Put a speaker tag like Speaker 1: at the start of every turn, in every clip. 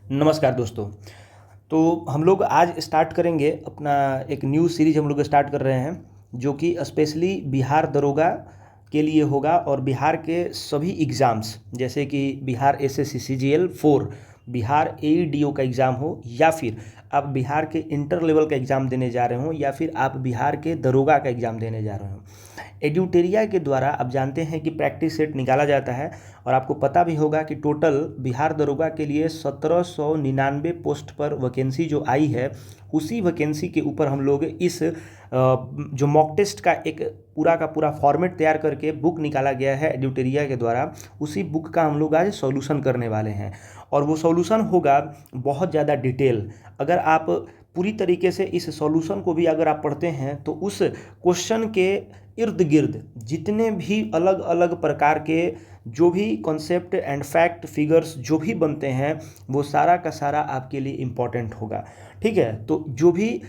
Speaker 1: नमस्कार दोस्तों। तो हम लोग आज स्टार्ट करेंगे अपना एक न्यू सीरीज हम लोग स्टार्ट कर रहे हैं, जो कि स्पेशली बिहार दरोगा के लिए होगा और बिहार के सभी एग्ज़ाम्स जैसे कि बिहार एसएससी सीजीएल 4, बिहार एईडीओ का एग्ज़ाम हो, या फिर आप बिहार के इंटर लेवल का एग्ज़ाम देने जा रहे हो, या फिर आप बिहार के दरोगा का एग्ज़ाम देने जा रहे हो। एड्यूटेरिया के द्वारा आप जानते हैं कि प्रैक्टिस सेट निकाला जाता है और आपको पता भी होगा कि टोटल बिहार दरोगा के लिए 1799 पोस्ट पर वैकेंसी जो आई है, उसी वैकेंसी के ऊपर हम लोग इस जो मॉक टेस्ट का एक पूरा का पूरा फॉर्मेट तैयार करके बुक निकाला गया है एड्यूटेरिया के द्वारा, उसी बुक का हम लोग आज सॉल्यूशन करने वाले हैं। और वो सॉल्यूशन होगा बहुत ज़्यादा डिटेल। अगर आप पूरी तरीके से इस सॉल्यूशन को भी अगर आप पढ़ते हैं तो उस क्वेश्चन के इर्द गिर्द जितने भी अलग अलग प्रकार के जो भी कॉन्सेप्ट एंड फैक्ट फिगर्स जो भी बनते हैं, वो सारा का सारा आपके लिए इम्पॉर्टेंट होगा। ठीक है, तो जो भी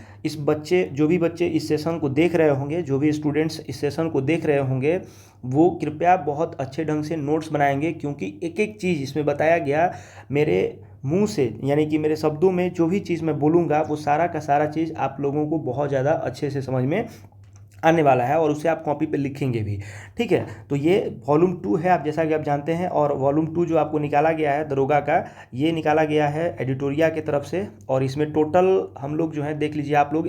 Speaker 1: बच्चे इस सेशन को देख रहे होंगे, जो भी स्टूडेंट्स इस सेशन को देख रहे होंगे, वो कृपया बहुत अच्छे ढंग से नोट्स बनाएंगे, क्योंकि एक एक चीज़ इसमें बताया गया मेरे मुंह से, यानी कि मेरे शब्दों में जो भी चीज़ मैं बोलूँगा वो सारा का सारा चीज़ आप लोगों को बहुत ज़्यादा अच्छे से समझ में आने वाला है और उसे आप कॉपी पे लिखेंगे भी। ठीक है, तो ये वॉल्यूम 2 है, आप जैसा कि आप जानते हैं। और वॉल्यूम 2 जो आपको निकाला गया है दरोगा का, ये निकाला गया है एडिटोरिया की तरफ से। और इसमें टोटल हम लोग जो है देख लीजिए आप लोग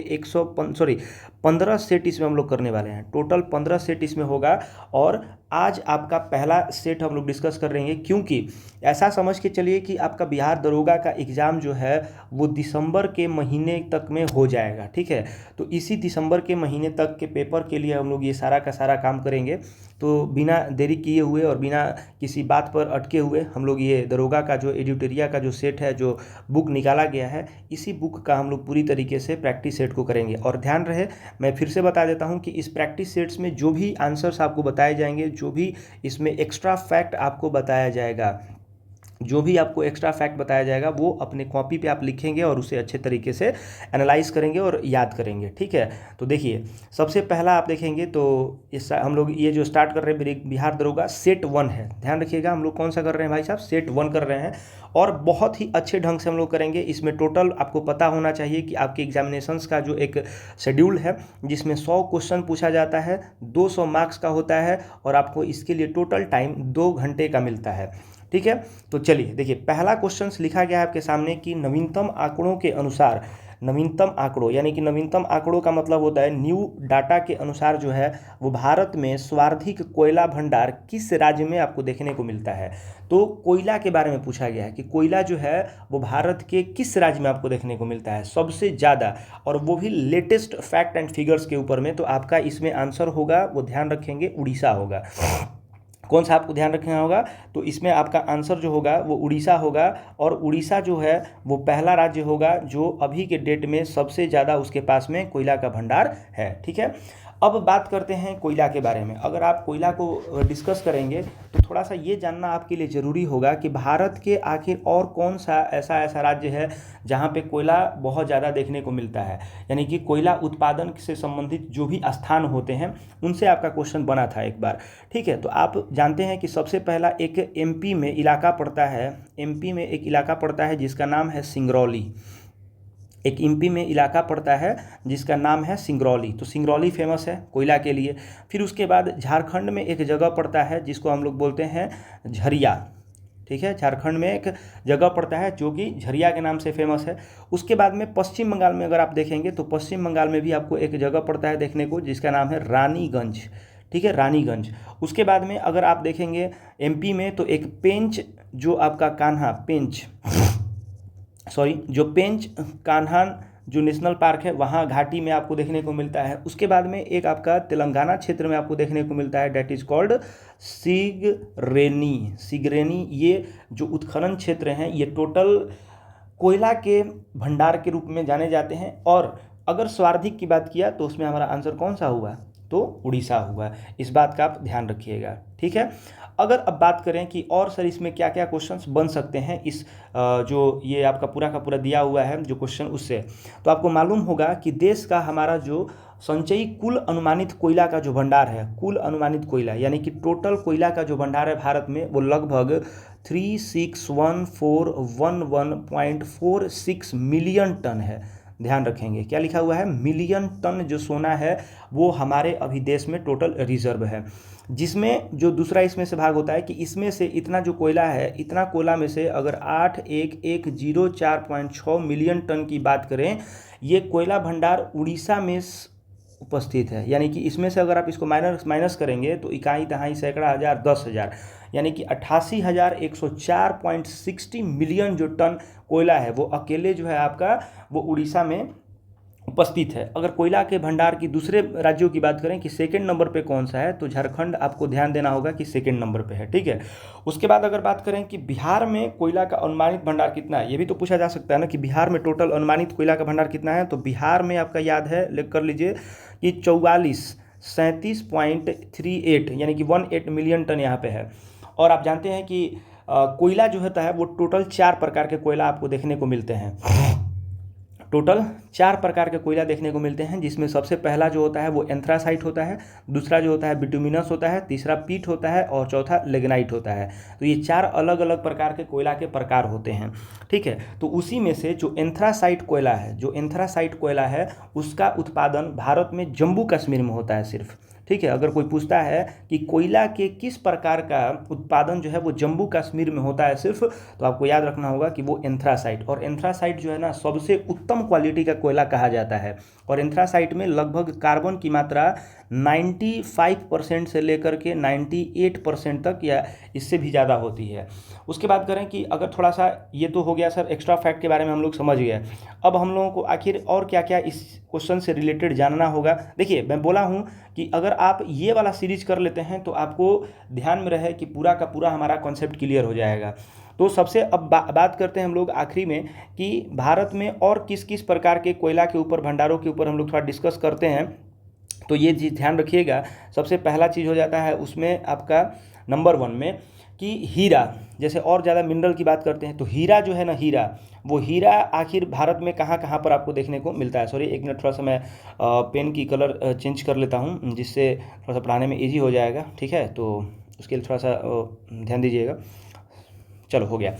Speaker 1: 15 सेट इसमें हम लोग करने वाले हैं। टोटल 15 सेट इसमें होगा और आज आपका पहला सेट हम लोग डिस्कस कर रहे हैं, क्योंकि ऐसा समझ के चलिए कि आपका बिहार दरोगा का एग्ज़ाम जो है वो दिसंबर के महीने तक में हो जाएगा। ठीक है, तो इसी दिसंबर के महीने तक के पेपर के लिए हम लोग ये सारा का सारा काम करेंगे। तो बिना देरी किए हुए और बिना किसी बात पर अटके हुए हम लोग ये दरोगा का जो एडिटोरिया का जो सेट है, जो बुक निकाला गया है, इसी बुक का हम लोग पूरी तरीके से प्रैक्टिस सेट को करेंगे। और ध्यान रहे, मैं फिर से बता देता हूँ कि इस प्रैक्टिस सेट्स में जो भी आंसर्स आपको बताए जाएंगे, जो भी इसमें एक्स्ट्रा फैक्ट आपको बताया जाएगा, जो भी आपको एक्स्ट्रा फैक्ट बताया जाएगा, वो अपने कॉपी पे आप लिखेंगे और उसे अच्छे तरीके से एनालाइज करेंगे और याद करेंगे। ठीक है, तो देखिए सबसे पहला आप देखेंगे तो इस हम लोग ये जो स्टार्ट कर रहे हैं बिहार दरोगा सेट 1 है। ध्यान रखिएगा, हम लोग कौन सा कर रहे हैं भाई साहब, सेट 1 कर रहे हैं। और बहुत ही अच्छे ढंग से हम लोग करेंगे। इसमें टोटल आपको पता होना चाहिए कि आपके एग्जामिनेशंस का जो एक शेड्यूल है, जिसमें 100 क्वेश्चन पूछा जाता है, 200 मार्क्स का होता है और आपको इसके लिए टोटल टाइम 2 घंटे का मिलता है। ठीक है, तो चलिए देखिए, पहला क्वेश्चन लिखा गया है आपके सामने कि नवीनतम आंकड़ों के अनुसार, नवीनतम आंकड़ों यानी कि नवीनतम आंकड़ों का मतलब होता है न्यू डाटा के अनुसार जो है वो भारत में सर्वाधिक कोयला भंडार किस राज्य में आपको देखने को मिलता है। तो कोयला के बारे में पूछा गया है कि कोयला जो है वो भारत के किस राज्य में आपको देखने को मिलता है सबसे ज़्यादा, और वो भी लेटेस्ट फैक्ट एंड फिगर्स के ऊपर में। तो आपका इसमें आंसर होगा, वो ध्यान रखेंगे, उड़ीसा होगा। कौन सा आपको ध्यान रखना होगा, तो इसमें आपका आंसर जो होगा वो उड़ीसा होगा। और उड़ीसा जो है वो पहला राज्य होगा जो अभी के डेट में सबसे ज़्यादा उसके पास में कोयला का भंडार है। ठीक है, अब बात करते हैं कोयला के बारे में। अगर आप कोयला को डिस्कस करेंगे तो थोड़ा सा ये जानना आपके लिए ज़रूरी होगा कि भारत के आखिर और कौन सा ऐसा राज्य है जहाँ पे कोयला बहुत ज़्यादा देखने को मिलता है, यानी कि कोयला उत्पादन से संबंधित जो भी स्थान होते हैं उनसे आपका क्वेश्चन बना था एक बार। ठीक है, तो आप जानते हैं कि सबसे पहला एक एमपी में इलाका पड़ता है, एमपी में एक इलाका पड़ता है जिसका नाम है सिंगरौली। एक एमपी में इलाका पड़ता है जिसका नाम है सिंगरौली। तो सिंगरौली फेमस है कोयला के लिए। फिर उसके बाद झारखंड में एक जगह पड़ता है जिसको हम लोग बोलते हैं झरिया। ठीक है, झारखंड में एक जगह पड़ता है जो कि झरिया के नाम से फेमस है। उसके बाद में पश्चिम बंगाल में अगर आप देखेंगे तो पश्चिम बंगाल में भी आपको एक जगह पड़ता है देखने को जिसका नाम है रानीगंज। ठीक है, रानीगंज। उसके बाद में अगर आप देखेंगे एमपी में तो एक पेंच, जो आपका कान्हा पेंच, जो पेंच कान्हा जो नेशनल पार्क है वहाँ घाटी में आपको देखने को मिलता है। उसके बाद में एक आपका तेलंगाना क्षेत्र में आपको देखने को मिलता है, डेट इज़ कॉल्ड सिगरेनी। ये जो उत्खनन क्षेत्र हैं ये टोटल कोयला के भंडार के रूप में जाने जाते हैं। और अगर सर्वाधिक की बात किया तो उसमें हमारा आंसर कौन सा हुआ, तो उड़ीसा हुआ। इस बात का आप ध्यान रखिएगा। ठीक है, अगर अब बात करें कि और सर इसमें क्या क्या क्वेश्चंस बन सकते हैं इस जो ये आपका पूरा का पूरा दिया हुआ है जो क्वेश्चन उससे, तो आपको मालूम होगा कि देश का हमारा जो संचयी कुल अनुमानित कोयला का जो भंडार है, कुल अनुमानित कोयला यानी कि टोटल कोयला का जो भंडार है भारत में, वो लगभग 361411.46 मिलियन टन है। ध्यान रखेंगे क्या लिखा हुआ है, मिलियन टन जो सोना है वो हमारे अभी देश में टोटल रिजर्व है। जिसमें जो दूसरा इसमें से भाग होता है कि इसमें से इतना जो कोयला है, इतना कोयला में से अगर 81104.6 मिलियन टन की बात करें, ये कोयला भंडार उड़ीसा में उपस्थित है। यानी कि इसमें से अगर आप इसको माइनस करेंगे तो इकाई दहाई सैकड़ा हज़ार 10,000 यानी कि 88,104.60 मिलियन जो टन कोयला है वो अकेले जो है आपका वो उड़ीसा में उपस्थित है। अगर कोयला के भंडार की दूसरे राज्यों की बात करें कि सेकंड नंबर पे कौन सा है, तो झारखंड आपको ध्यान देना होगा कि सेकंड नंबर पे है। ठीक है, उसके बाद अगर बात करें कि बिहार में कोयला का अनुमानित भंडार कितना है, ये भी तो पूछा जा सकता है ना कि बिहार में टोटल अनुमानित कोयला का भंडार कितना है। तो बिहार में आपका याद है, कर लीजिए कि 37.38 यानी कि 18 मिलियन टन यहाँ पे है। और आप जानते हैं कि कोयला जो होता है वो टोटल 4 प्रकार के कोयला आपको देखने को मिलते हैं। टोटल 4 प्रकार के कोयला देखने को मिलते हैं, जिसमें सबसे पहला जो होता है वो एंथ्रासाइट होता है, दूसरा जो होता है बिटुमिनस होता है, तीसरा पीट होता है और चौथा लिग्नाइट होता है। तो ये 4 अलग अलग प्रकार के कोयला के प्रकार होते हैं। ठीक है, तो उसी में से जो एंथ्रासाइट कोयला है, उसका उत्पादन भारत में जम्मू कश्मीर में होता है सिर्फ। ठीक है, अगर कोई पूछता है कि कोयला के किस प्रकार का उत्पादन जो है वो जम्मू कश्मीर में होता है सिर्फ, तो आपको याद रखना होगा कि वो एंथ्रासाइट। और एंथ्रासाइट जो है ना सबसे उत्तम क्वालिटी का कोयला कहा जाता है। और एंथ्रासाइट में लगभग कार्बन की मात्रा 95% से लेकर के 98% तक या इससे भी ज़्यादा होती है। उसके बाद करें कि अगर थोड़ा सा, ये तो हो गया सर एक्स्ट्रा फैक्ट के बारे में हम लोग समझ गए। अब हम लोगों को आखिर और क्या क्या इस क्वेश्चन से रिलेटेड जानना होगा। देखिए, मैं बोला हूँ कि अगर आप ये वाला सीरीज कर लेते हैं तो आपको ध्यान में रहे कि पूरा का पूरा हमारा कॉन्सेप्ट क्लियर हो जाएगा। तो सबसे अब बात करते हैं हम लोग आखिरी में कि भारत में और किस किस प्रकार के कोयला के ऊपर, भंडारों के ऊपर हम लोग थोड़ा डिस्कस करते हैं। तो ये चीज़ ध्यान रखिएगा। सबसे पहला चीज़ हो जाता है उसमें आपका नंबर 1 में कि हीरा, जैसे और ज़्यादा मिनरल की बात करते हैं तो हीरा जो है ना, वो हीरा आखिर भारत में कहाँ कहाँ पर आपको देखने को मिलता है। सॉरी, एक मिनट, थोड़ा सा मैं पेन की कलर चेंज कर लेता हूँ जिससे थोड़ा सा पढ़ाने में ईजी हो जाएगा। ठीक है, तो उसके लिए थोड़ा सा ध्यान दीजिएगा। चलो, हो गया।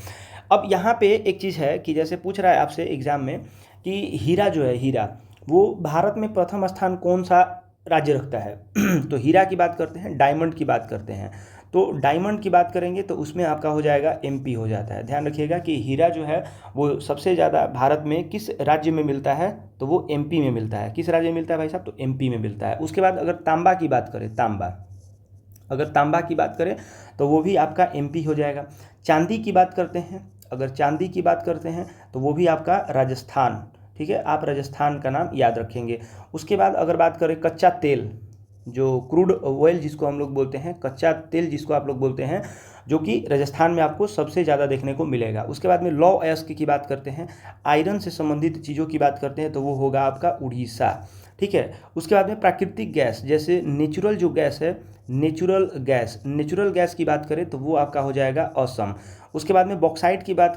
Speaker 1: अब यहाँ पे एक चीज़ है कि जैसे पूछ रहा है आपसे एग्जाम में कि हीरा जो है, हीरा वो भारत में प्रथम स्थान कौन सा राज्य रखता है। तो हीरा की बात करते हैं, डायमंड की बात करते हैं। तो डायमंड की बात करेंगे तो उसमें आपका हो जाएगा एमपी हो जाता है। ध्यान रखिएगा कि हीरा जो है वो सबसे ज़्यादा भारत में किस राज्य में मिलता है, तो वो एमपी में मिलता है। किस राज्य में मिलता है भाई साहब, तो एमपी में मिलता है। उसके बाद अगर तांबा की बात करें, तांबा की बात करें तो वो भी आपका एमपी हो जाएगा। चांदी की बात करते हैं, अगर चांदी की बात करते हैं तो वो भी आपका राजस्थान। ठीक है, आप राजस्थान का नाम याद रखेंगे। उसके बाद अगर बात करें कच्चा तेल, जो क्रूड ऑयल जिसको हम लोग बोलते हैं, कच्चा तेल जिसको आप लोग बोलते हैं, जो कि राजस्थान में आपको सबसे ज़्यादा देखने को मिलेगा। उसके बाद में लौ अयस्क की बात करते हैं, आयरन से संबंधित चीज़ों की बात करते हैं तो वो होगा आपका उड़ीसा। ठीक है, उसके बाद में प्राकृतिक गैस, जैसे नेचुरल जो गैस है, नेचुरल गैस की बात करें तो वो आपका हो जाएगा असम। उसके बाद में बॉक्साइट की बात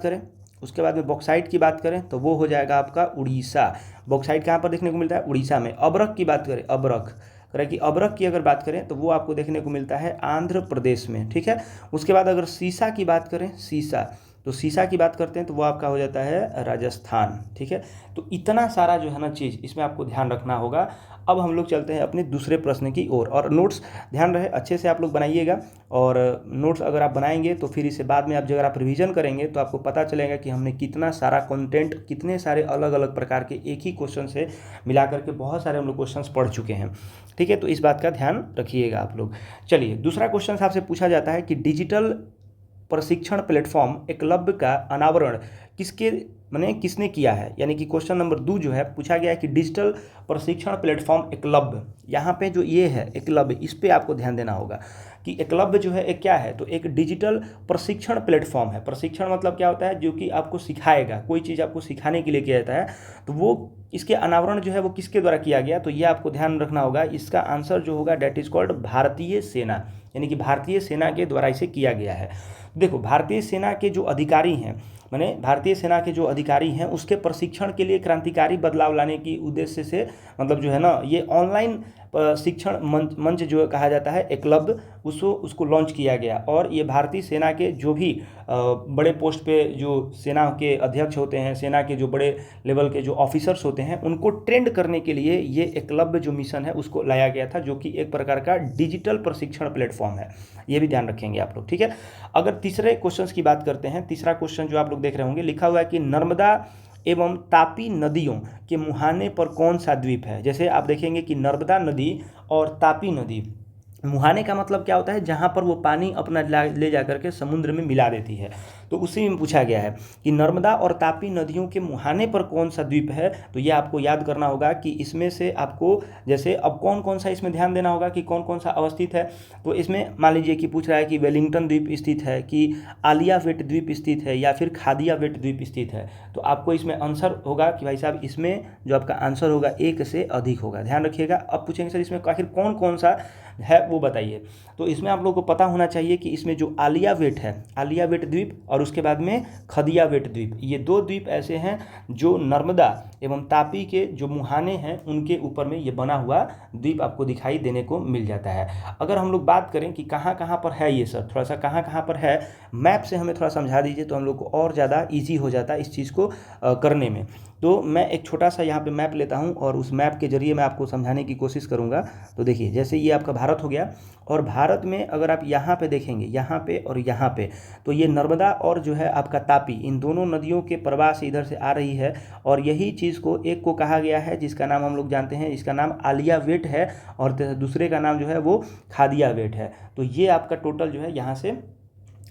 Speaker 1: करें तो वो हो जाएगा आपका उड़ीसा। बॉक्साइट कहाँ पर देखने को मिलता है, उड़ीसा में। अबरक की बात करें, अबरक की अगर बात करें तो वो आपको देखने को मिलता है आंध्र प्रदेश में। ठीक है, उसके बाद अगर सीसा की बात करें, सीसा की बात करते हैं तो वो आपका हो जाता है राजस्थान। ठीक है, तो इतना सारा जो है ना चीज़ इसमें आपको ध्यान रखना होगा। अब हम लोग चलते हैं अपने दूसरे प्रश्न की ओर। और नोट्स ध्यान रहे अच्छे से आप लोग बनाइएगा। और नोट्स अगर आप बनाएंगे तो फिर इसे बाद में आप अगर आप रिवीजन करेंगे तो आपको पता चलेगा कि हमने कितना सारा कंटेंट, कितने सारे अलग अलग प्रकार के एक ही क्वेश्चन से मिला करके बहुत सारे हम लोग क्वेश्चंस पढ़ चुके हैं। ठीक है, तो इस बात का ध्यान रखिएगा आप लोग। चलिए, दूसरा क्वेश्चन आपसे पूछा जाता है कि डिजिटल प्रशिक्षण प्लेटफॉर्म एकलव्य का अनावरण किसने किया है। यानी कि क्वेश्चन नंबर 2 जो है पूछा गया है कि डिजिटल प्रशिक्षण प्लेटफॉर्म एकलव्य, यहाँ पे जो ये है एकलव्य, इस पे आपको ध्यान देना होगा कि एकलव्य जो है एक क्या है, तो एक डिजिटल प्रशिक्षण प्लेटफॉर्म है। प्रशिक्षण मतलब क्या होता है, जो कि आपको सिखाएगा, कोई चीज़ आपको सिखाने के लिए किया जाता है। तो वो इसके अनावरण जो है वो किसके द्वारा किया गया, तो ये आपको ध्यान रखना होगा। इसका आंसर जो होगा डेट इज कॉल्ड भारतीय सेना, यानी कि भारतीय सेना के द्वारा इसे किया गया है। देखो भारतीय सेना के जो अधिकारी हैं, माने भारतीय सेना के जो अधिकारी हैं उसके प्रशिक्षण के लिए क्रांतिकारी बदलाव लाने की उद्देश्य से, मतलब जो है ना, ये ऑनलाइन शिक्षण मंच जो कहा जाता है एकलव्य, उसको लॉन्च किया गया। और ये भारतीय सेना के जो भी बड़े पोस्ट पे जो सेना के अध्यक्ष होते हैं, सेना के जो बड़े लेवल के जो ऑफिसर्स होते हैं, उनको ट्रेंड करने के लिए ये एकलव्य जो मिशन है उसको लाया गया था, जो कि एक प्रकार का डिजिटल प्रशिक्षण प्लेटफॉर्म है। ये भी ध्यान रखेंगे आप लोग, ठीक है। अगर तीसरे क्वेश्चन की बात करते हैं, तीसरा क्वेश्चन जो आप लोग देख रहे होंगे, लिखा हुआ है कि नर्मदा एवं तापी नदियों के मुहाने पर कौन सा द्वीप है। जैसे आप देखेंगे कि नर्मदा नदी और तापी नदी, मुहाने का मतलब क्या होता है, जहाँ पर वो पानी अपना ले जा करके समुद्र में मिला देती है। तो उसी में पूछा गया है कि नर्मदा और तापी नदियों के मुहाने पर कौन सा द्वीप है। तो ये आपको याद करना होगा कि इसमें से आपको, जैसे अब कौन कौन सा इसमें ध्यान देना होगा कि कौन कौन सा अवस्थित है। तो इसमें मान लीजिए कि पूछ रहा है कि वेलिंगटन द्वीप स्थित है, कि आलियावेट द्वीप स्थित है, या फिर खादियावेट द्वीप स्थित है। तो आपको इसमें आंसर होगा कि भाई साहब इसमें जो आपका आंसर होगा एक से अधिक होगा। ध्यान रखिएगा। अब पूछेंगे सर इसमें आखिर कौन कौन सा है वो बताइए। तो इसमें आप लोगों को पता होना चाहिए कि इसमें जो आलियावेट है, आलियावेट द्वीप, और उसके बाद में खदियावेट द्वीप, ये दो द्वीप ऐसे हैं जो नर्मदा एवं तापी के जो मुहाने हैं उनके ऊपर में ये बना हुआ द्वीप आपको दिखाई देने को मिल जाता है। अगर हम लोग बात करें कि कहाँ कहाँ पर है ये सर, थोड़ा सा कहाँ कहाँ पर है, मैप से हमें थोड़ा समझा दीजिए तो हम लोग को और ज़्यादा ईजी हो जाता है इस चीज़ को करने में। तो मैं एक छोटा सा यहाँ पे मैप लेता हूँ और उस मैप के जरिए मैं आपको समझाने की कोशिश करूँगा। तो देखिए, जैसे ये आपका भारत हो गया, और भारत में अगर आप यहाँ पे देखेंगे, यहाँ पे और यहाँ पे, तो ये नर्मदा और जो है आपका तापी, इन दोनों नदियों के प्रवाह से इधर से आ रही है। और यही चीज़ को एक को कहा गया है जिसका नाम हम लोग जानते हैं, इसका नाम आलियावेट है, और दूसरे का नाम जो है वो खादियावेट है। तो ये आपका टोटल जो है यहाँ से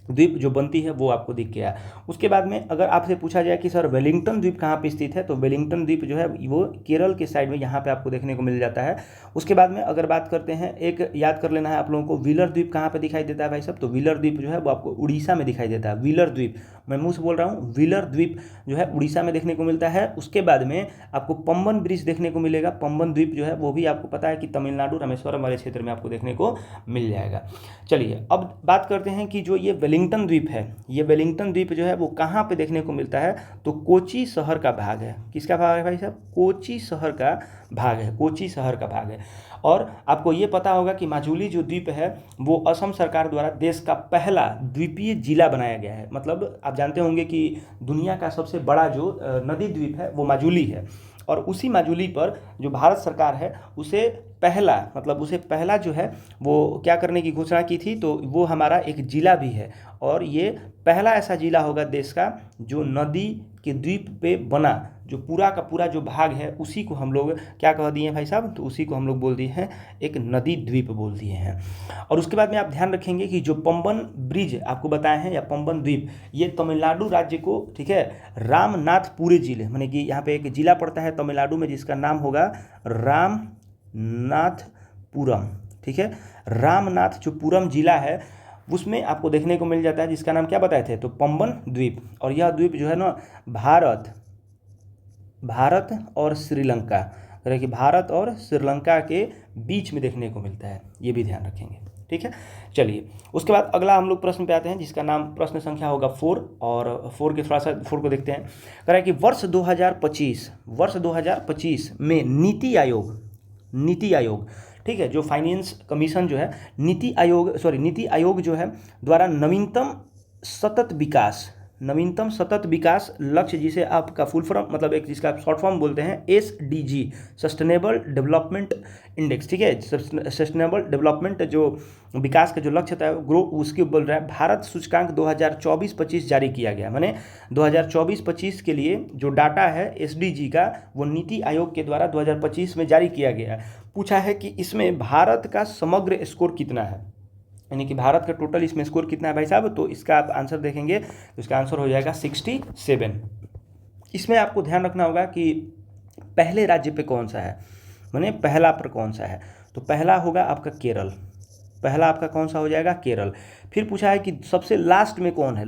Speaker 1: द्वीप जो बनती है वो आपको दिख गया। उसके बाद में अगर आपसे पूछा जाए कि सर वेलिंगटन द्वीप कहाँ पे स्थित है, तो वेलिंगटन द्वीप जो है वो केरल के साइड में यहाँ पे आपको देखने को मिल जाता है। उसके बाद में अगर बात करते हैं, एक याद कर लेना है आप लोगों को, व्हीलर द्वीप कहाँ पे दिखाई देता है भाई साहब, तो व्हीलर द्वीप जो है वो आपको उड़ीसा में दिखाई देता है। व्हीलर द्वीप, मैं मुँह से बोल रहा हूँ, व्हीलर द्वीप जो है उड़ीसा में देखने को मिलता है। उसके बाद में आपको पंबन ब्रिज देखने को मिलेगा। पंबन द्वीप जो है वो भी आपको पता है कि तमिलनाडु रामेश्वरम वाले क्षेत्र में आपको देखने को मिल जाएगा। चलिए अब बात करते हैं कि जो ये वेलिंगटन द्वीप है, ये वेलिंगटन द्वीप जो है वो कहाँ पे देखने को मिलता है, तो कोची शहर का भाग है। किसका भाग है भाई साहब, कोची शहर का भाग है, कोची शहर का भाग है। और आपको ये पता होगा कि माजुली जो द्वीप है वो असम सरकार द्वारा देश का पहला द्वीपीय जिला बनाया गया है। मतलब आप जानते होंगे कि दुनिया का सबसे बड़ा जो नदी द्वीप है वो माजुली है, और उसी माजुली पर जो भारत सरकार है उसे पहला जो है वो क्या करने की घोषणा की थी, तो वो हमारा एक जिला भी है। और ये पहला ऐसा जिला होगा देश का जो नदी के द्वीप पे बना, जो पूरा का पूरा जो भाग है उसी को हम लोग क्या कह दिए भाई साहब, तो उसी को हम लोग बोल दिए हैं एक नदी द्वीप बोल दिए हैं। और उसके बाद में आप ध्यान रखेंगे कि जो पंबन ब्रिज आपको बताए हैं या पंबन द्वीप, ये तमिलनाडु राज्य को, ठीक है, रामनाथपुरम जिले, माने कि यहाँ पे एक जिला पड़ता है तमिलनाडु में जिसका नाम होगा रामनाथपुरम, ठीक है। रामनाथ जो पुरम जिला है उसमें आपको देखने को मिल जाता है, जिसका नाम क्या बताए थे, तो पंबन द्वीप। और यह द्वीप जो है ना भारत और श्रीलंका, कि भारत और श्रीलंका के बीच में देखने को मिलता है, ये भी ध्यान रखेंगे, ठीक है। चलिए उसके बाद अगला हम लोग प्रश्न पे आते हैं, जिसका नाम प्रश्न संख्या होगा 4, और 4 के थोड़ा सा 4 को देखते हैं। कह रहा है कि वर्ष 2025 में नीति आयोग, ठीक है, जो फाइनेंस कमीशन जो है, नीति आयोग जो है द्वारा नवीनतम सतत विकास लक्ष्य, जिसे आपका फुल फॉर्म मतलब एक जिसका आप शॉर्ट फॉर्म बोलते हैं SDG, सस्टेनेबल डेवलपमेंट इंडेक्स, ठीक है, सस्टेनेबल डेवलपमेंट जो विकास का जो लक्ष्य था ग्रो, उसके बोल रहा है भारत सूचकांक 2024-25 जारी किया गया। माने 2024-25 के लिए जो डाटा है SDG का वो नीति आयोग के द्वारा 2025 में जारी किया गया। पूछा है कि इसमें भारत का समग्र स्कोर कितना है, यानी कि भारत का टोटल इसमें स्कोर कितना है भाई साहब, तो इसका आप आंसर देखेंगे तो इसका आंसर हो जाएगा 67। इसमें आपको ध्यान रखना होगा कि पहले राज्य पे कौन सा है, माने पहला पर कौन सा है, तो पहला होगा आपका केरल, पहला आपका कौन सा हो जाएगा, केरल। फिर पूछा है कि सबसे लास्ट में कौन है,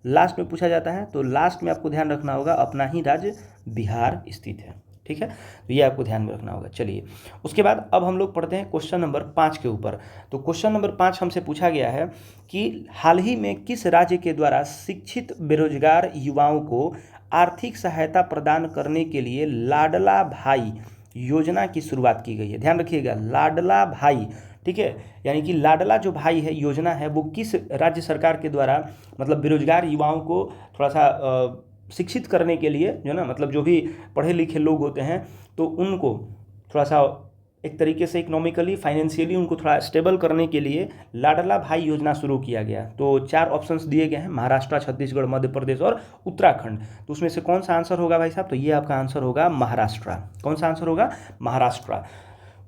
Speaker 1: लास्ट में पूछा जाता है, तो लास्ट में आपको ध्यान रखना होगा अपना ही राज्य बिहार स्थित है, ठीक है। तो ये आपको ध्यान में रखना होगा। चलिए उसके बाद अब हम लोग पढ़ते हैं क्वेश्चन नंबर 5 के ऊपर। तो क्वेश्चन नंबर 5 हमसे पूछा गया है कि हाल ही में किस राज्य के द्वारा शिक्षित बेरोजगार युवाओं को आर्थिक सहायता प्रदान करने के लिए लाडला भाई योजना की शुरुआत की गई है। ध्यान रखिएगा, लाडला भाई, ठीक है, यानी कि लाडला जो भाई है योजना है वो किस राज्य सरकार के द्वारा मतलब बेरोजगार युवाओं को थोड़ा सा शिक्षित करने के लिए, जो ना मतलब जो भी पढ़े लिखे लोग होते हैं तो उनको थोड़ा सा एक तरीके से इकोनॉमिकली फाइनेंशियली उनको थोड़ा स्टेबल करने के लिए लाडला भाई योजना शुरू किया गया। तो 4 ऑप्शंस दिए गए हैं, महाराष्ट्र, छत्तीसगढ़, मध्य प्रदेश और उत्तराखंड। तो उसमें से कौन सा आंसर होगा भाई साहब, तो ये आपका आंसर होगा महाराष्ट्र। कौन सा आंसर होगा, महाराष्ट्र।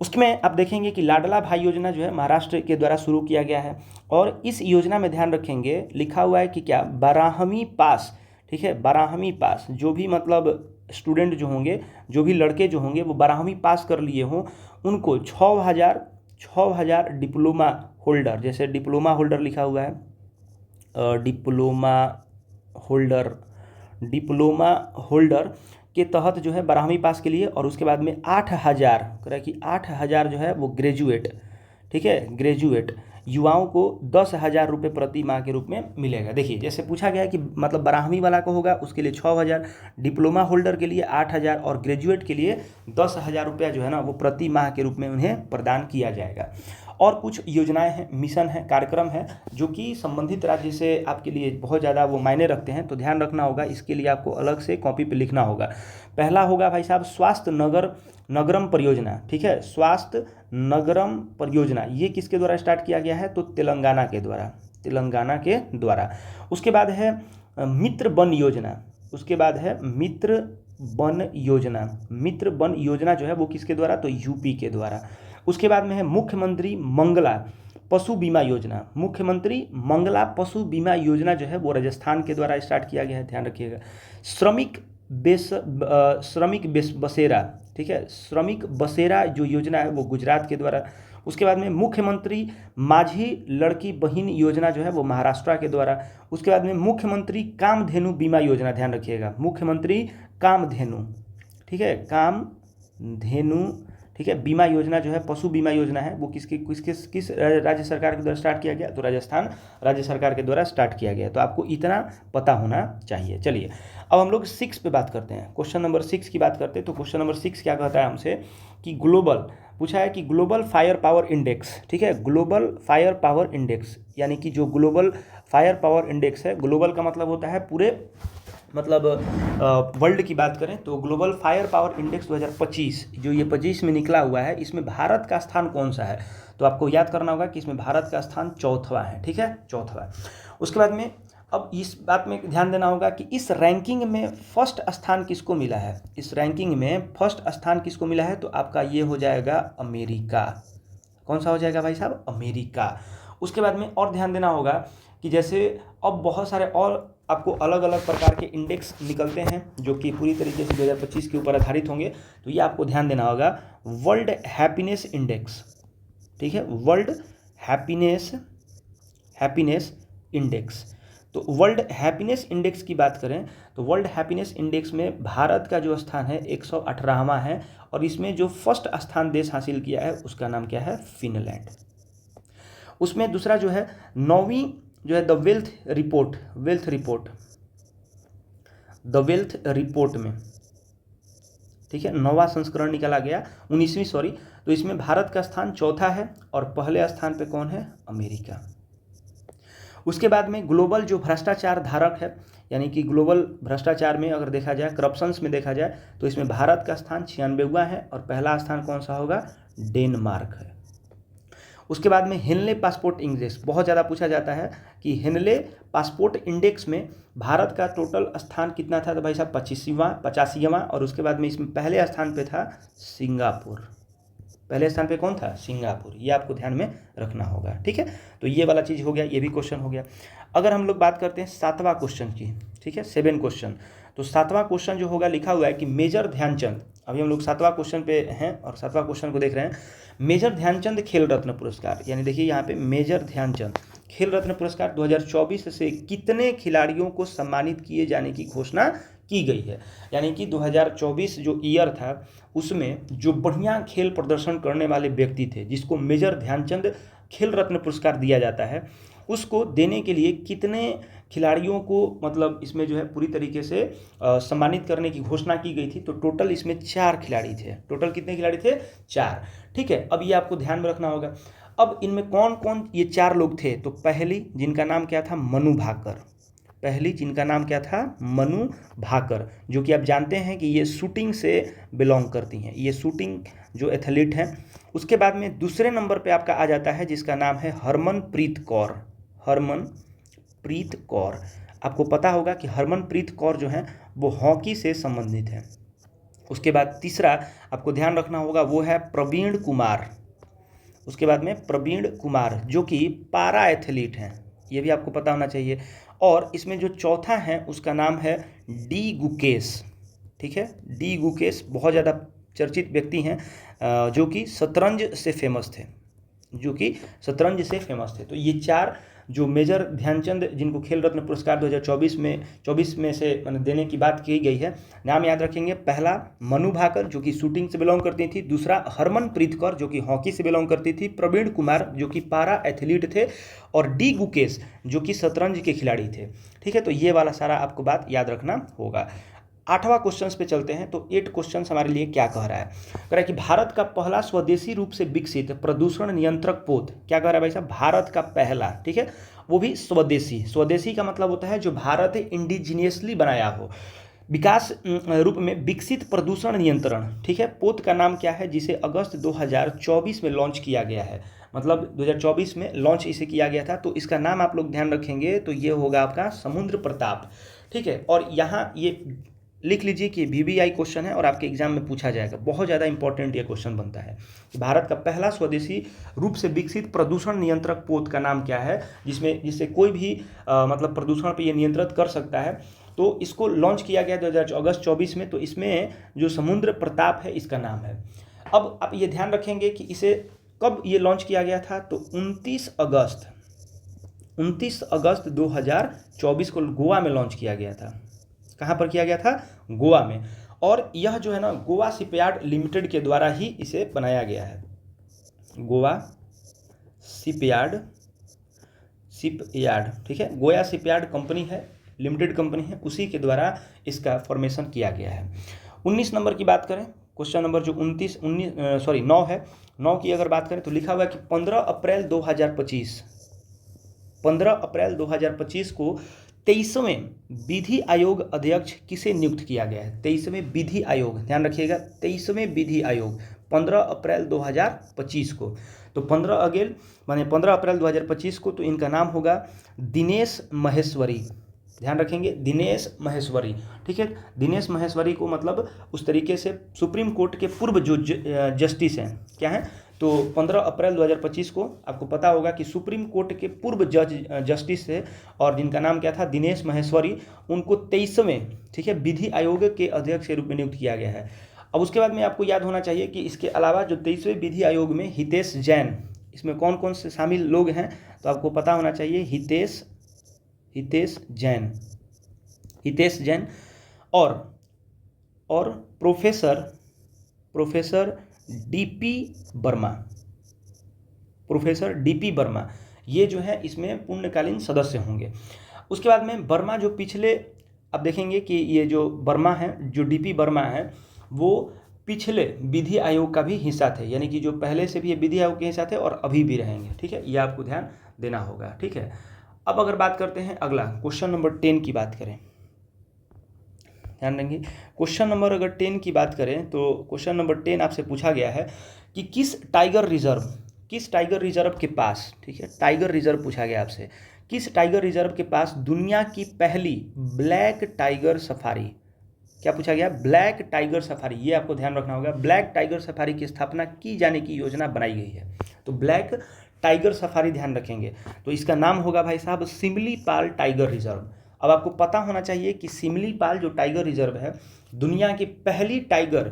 Speaker 1: उसमें आप देखेंगे कि लाडला भाई योजना जो है महाराष्ट्र के द्वारा शुरू किया गया है और इस योजना में ध्यान रखेंगे लिखा हुआ है कि क्या 12वीं पास, ठीक है, 12वीं पास जो भी मतलब स्टूडेंट जो होंगे, जो भी लड़के जो होंगे वो 12वीं पास कर लिए हों उनको 6,000 डिप्लोमा होल्डर, जैसे डिप्लोमा होल्डर लिखा हुआ है, डिप्लोमा होल्डर के तहत जो है 12वीं पास के लिए, और उसके बाद में 8,000 कह कि 8,000 जो है वो ग्रेजुएट, ठीक है, ग्रेजुएट युवाओं को 10,000 रुपये प्रति माह के रूप में मिलेगा। देखिए जैसे पूछा गया है कि मतलब 12वीं वाला को होगा उसके लिए 6,000, डिप्लोमा होल्डर के लिए 8,000 और ग्रेजुएट के लिए 10,000 रुपया जो है ना वो प्रति माह के रूप में उन्हें प्रदान किया जाएगा। और कुछ योजनाएं हैं, मिशन है, कार्यक्रम है जो कि संबंधित राज्य से आपके लिए बहुत ज़्यादा वो मायने रखते हैं, तो ध्यान रखना होगा, इसके लिए आपको अलग से कॉपी पे लिखना होगा। पहला होगा भाई साहब स्वास्थ्य नगरम परियोजना, ठीक है, स्वास्थ्य नगरम परियोजना, ये किसके द्वारा स्टार्ट किया गया है, तो तेलंगाना के द्वारा। उसके बाद है मित्र वन योजना, उसके बाद है मित्र वन योजना जो है वो किसके द्वारा, तो यूपी के द्वारा। उसके बाद में है मुख्यमंत्री मंगला पशु बीमा योजना जो है वो राजस्थान के द्वारा स्टार्ट किया गया है, ध्यान रखिएगा। श्रमिक बसेरा, ठीक है, श्रमिक बसेरा जो योजना है वो गुजरात के द्वारा। उसके बाद में मुख्यमंत्री माझी लड़की बहन योजना जो है वो महाराष्ट्र के द्वारा। उसके बाद में मुख्यमंत्री कामधेनु बीमा योजना, ध्यान रखिएगा, मुख्यमंत्री कामधेनु, ठीक है, कामधेनु, ठीक है, बीमा योजना जो है पशु बीमा योजना है वो किस राज्य सरकार के द्वारा स्टार्ट किया गया, तो राजस्थान राज्य सरकार के द्वारा स्टार्ट किया गया। तो आपको इतना पता होना चाहिए। चलिए अब हम लोग 6 पे बात करते हैं, क्वेश्चन नंबर 6 की बात करते हैं। तो क्वेश्चन नंबर 6 क्या कहता है हमसे कि पूछा है कि ग्लोबल फायर पावर इंडेक्स, ठीक है, ग्लोबल फायर पावर इंडेक्स, यानी कि जो ग्लोबल फायर पावर इंडेक्स है, ग्लोबल का मतलब होता है पूरे मतलब वर्ल्ड की बात करें तो ग्लोबल फायर पावर इंडेक्स 2025 जो ये 25 में निकला हुआ है, इसमें भारत का स्थान कौन सा है, तो आपको याद करना होगा कि इसमें भारत का स्थान 4वां है, ठीक है, 4वां। उसके बाद में अब इस बात में ध्यान देना होगा कि इस रैंकिंग में फर्स्ट स्थान किसको मिला है, तो आपका ये हो जाएगा अमेरिका। कौन सा हो जाएगा भाई साहब, अमेरिका। उसके बाद में और ध्यान देना होगा कि जैसे अब बहुत सारे और आपको अलग अलग प्रकार के इंडेक्स निकलते हैं जो कि पूरी तरीके से 2025 के ऊपर आधारित होंगे, तो ये आपको ध्यान देना होगा। वर्ल्ड हैप्पीनेस इंडेक्स, ठीक है, वर्ल्ड हैप्पीनेस इंडेक्स। तो वर्ल्ड हैप्पीनेस इंडेक्स की बात करें तो वर्ल्ड हैप्पीनेस इंडेक्स में भारत का जो स्थान है 118वां है, और इसमें जो फर्स्ट स्थान देश हासिल किया है उसका नाम क्या है, फिनलैंड। उसमें दूसरा जो है 9वीं जो है द वेल्थ रिपोर्ट में, ठीक है, 9वां संस्करण निकाला गया, 19वीं तो इसमें भारत का स्थान 4था है और पहले स्थान पे कौन है, अमेरिका। उसके बाद में ग्लोबल जो भ्रष्टाचार धारक है, यानी कि ग्लोबल भ्रष्टाचार में अगर देखा जाए, करप्शंस में देखा जाए तो इसमें भारत का स्थान 96वां है और पहला स्थान कौन सा होगा, डेनमार्क है। उसके बाद में हेनले पासपोर्ट इंडेक्स बहुत ज़्यादा पूछा जाता है कि हेनले पासपोर्ट इंडेक्स में भारत का टोटल स्थान कितना था, तो भाई साहब 85वां, और उसके बाद में इसमें पहले स्थान पे था सिंगापुर। पहले स्थान पे कौन था, सिंगापुर। ये आपको ध्यान में रखना होगा, ठीक है। तो ये वाला चीज़ हो गया, ये भी क्वेश्चन हो गया। अगर हम लोग बात करते हैं 7वां क्वेश्चन की, ठीक है, 7 क्वेश्चन, तो 7वां क्वेश्चन जो होगा लिखा हुआ है कि मेजर ध्यानचंद अभी हम लोग 7वां क्वेश्चन पे हैं और 7वां क्वेश्चन को देख रहे हैं। मेजर ध्यानचंद खेल रत्न पुरस्कार, यानी देखिए यहाँ पे मेजर ध्यानचंद खेल रत्न पुरस्कार 2024 से कितने खिलाड़ियों को सम्मानित किए जाने की घोषणा की गई है। यानी कि 2024 जो ईयर था उसमें जो बढ़िया खेल प्रदर्शन करने वाले व्यक्ति थे, जिसको मेजर ध्यानचंद खेल रत्न पुरस्कार दिया जाता है, उसको देने के लिए कितने खिलाड़ियों को मतलब इसमें जो है पूरी तरीके से सम्मानित करने की घोषणा की गई थी। तो टोटल इसमें 4 खिलाड़ी थे। टोटल कितने खिलाड़ी थे? 4। ठीक है, अब ये आपको ध्यान में रखना होगा। अब इनमें कौन कौन ये 4 लोग थे? तो पहली जिनका नाम क्या था? मनु भाकर। पहली जिनका नाम क्या था? मनु भाकर, जो कि आप जानते हैं कि ये शूटिंग से बिलोंग करती हैं, ये शूटिंग जो एथलीट हैं। उसके बाद में दूसरे नंबर पे आपका आ जाता है जिसका नाम है हरमनप्रीत कौर। हरमनप्रीत कौर, आपको पता होगा कि हरमनप्रीत कौर जो है वो हॉकी से संबंधित है। उसके बाद तीसरा आपको ध्यान रखना होगा वो है प्रवीण कुमार। उसके बाद में प्रवीण कुमार जो कि पारा एथलीट हैं, ये भी आपको पता होना चाहिए। और इसमें जो चौथा है उसका नाम है डी गुकेश। ठीक है, डी गुकेश बहुत ज़्यादा चर्चित व्यक्ति हैं जो कि शतरंज से फेमस थे, तो ये 4 जो मेजर ध्यानचंद जिनको खेल रत्न पुरस्कार 2024 में से देने की बात की गई है, नाम याद रखेंगे। पहला मनु भाकर जो कि शूटिंग से बिलोंग करती थी, दूसरा हरमनप्रीत कौर जो कि हॉकी से बिलोंग करती थी, प्रवीण कुमार जो कि पारा एथलीट थे, और डी गुकेश जो कि शतरंज के खिलाड़ी थे। ठीक है, तो ये वाला सारा आपको बात याद रखना होगा। 8वां क्वेश्चन पे चलते हैं। तो 8 क्वेश्चन हमारे लिए क्या कह रहा है? कह रहा है कि भारत का पहला स्वदेशी रूप से विकसित प्रदूषण नियंत्रक पोत, क्या कह रहा है भाई साहब? भारत का पहला, ठीक है, वो भी स्वदेशी। स्वदेशी का मतलब होता है जो भारत इंडिजीनियसली बनाया हो। विकास रूप में विकसित प्रदूषण नियंत्रण, ठीक है, पोत का नाम क्या है जिसे अगस्त 2024 में लॉन्च किया गया है? मतलब 2024 में लॉन्च इसे किया गया था। तो इसका नाम आप लोग ध्यान रखेंगे तो ये होगा आपका समुद्र प्रताप। ठीक है, और यहाँ ये लिख लीजिए कि VVI क्वेश्चन है और आपके एग्जाम में पूछा जाएगा, बहुत ज़्यादा इंपॉर्टेंट ये क्वेश्चन बनता है कि भारत का पहला स्वदेशी रूप से विकसित प्रदूषण नियंत्रक पोत का नाम क्या है, जिससे कोई भी मतलब प्रदूषण पे ये नियंत्रित कर सकता है। तो इसको लॉन्च किया गया अगस्त 24 में। तो इसमें जो समुद्र प्रताप है इसका नाम है। अब आप ये ध्यान रखेंगे कि इसे कब ये लॉन्च किया गया था? तो 29 अगस्त 2024 को गोवा में लॉन्च किया गया था। कहाँ पर किया गया था? गोवा में। और यह जो है ना गोवा शिपयार्ड लिमिटेड के द्वारा ही इसे बनाया गया है। गोवा शिपयार्ड, ठीक है, गोवा शिपयार्ड कंपनी है, लिमिटेड कंपनी है, उसी के द्वारा इसका फॉर्मेशन किया गया है। 19 नंबर की बात करें, क्वेश्चन नंबर जो 9 है, 9 की अगर बात करें तो लिखा हुआ है कि 15 अप्रैल 2025 को 23वें विधि आयोग अध्यक्ष किसे नियुक्त किया गया है? 23वें विधि आयोग, ध्यान रखिएगा, 23वें विधि आयोग 15 अप्रैल 2025 को। तो 15 अप्रैल 2025 को तो इनका नाम होगा दिनेश माहेश्वरी। ध्यान रखेंगे, दिनेश माहेश्वरी। ठीक है, दिनेश माहेश्वरी को मतलब उस तरीके से सुप्रीम कोर्ट के पूर्व जो जस्टिस हैं, क्या हैं? तो 15 अप्रैल 2025 को आपको पता होगा कि सुप्रीम कोर्ट के पूर्व जस्टिस थे और जिनका नाम क्या था? दिनेश माहेश्वरी। उनको 23वें, ठीक है, विधि आयोग के अध्यक्ष के रूप में नियुक्त किया गया है। अब उसके बाद में आपको याद होना चाहिए कि इसके अलावा जो 23वें विधि आयोग में हितेश जैन, इसमें कौन कौन से शामिल लोग हैं? तो आपको पता होना चाहिए हितेश जैन और प्रोफेसर डीपी वर्मा, ये जो है इसमें पूर्णकालीन सदस्य होंगे। उसके बाद में वर्मा जो पिछले, अब देखेंगे कि ये जो वर्मा है, जो डीपी वर्मा है, वो पिछले विधि आयोग का भी हिस्सा थे, यानी कि जो पहले से भी ये विधि आयोग के हिस्सा थे और अभी भी रहेंगे। ठीक है, ये आपको ध्यान देना होगा। ठीक है, अब अगर बात करते हैं अगला क्वेश्चन नंबर 10 की बात करें, ध्यान देंगे, क्वेश्चन नंबर अगर 10 की बात करें तो क्वेश्चन नंबर 10 आपसे पूछा गया है कि किस टाइगर रिजर्व के पास, ठीक है, टाइगर रिजर्व पूछा गया आपसे, किस टाइगर रिजर्व के पास दुनिया की पहली ब्लैक टाइगर सफारी, क्या पूछा गया? Black tiger safari. ये आपको ध्यान रखना होगा, ब्लैक टाइगर सफारी की स्थापना की जाने की योजना बनाई गई है। तो ब्लैक टाइगर सफारी ध्यान रखेंगे, तो इसका नाम होगा भाई साहब सिमलीपाल टाइगर रिजर्व। अब आपको पता होना चाहिए कि सिमलीपाल जो टाइगर रिजर्व है, दुनिया की पहली टाइगर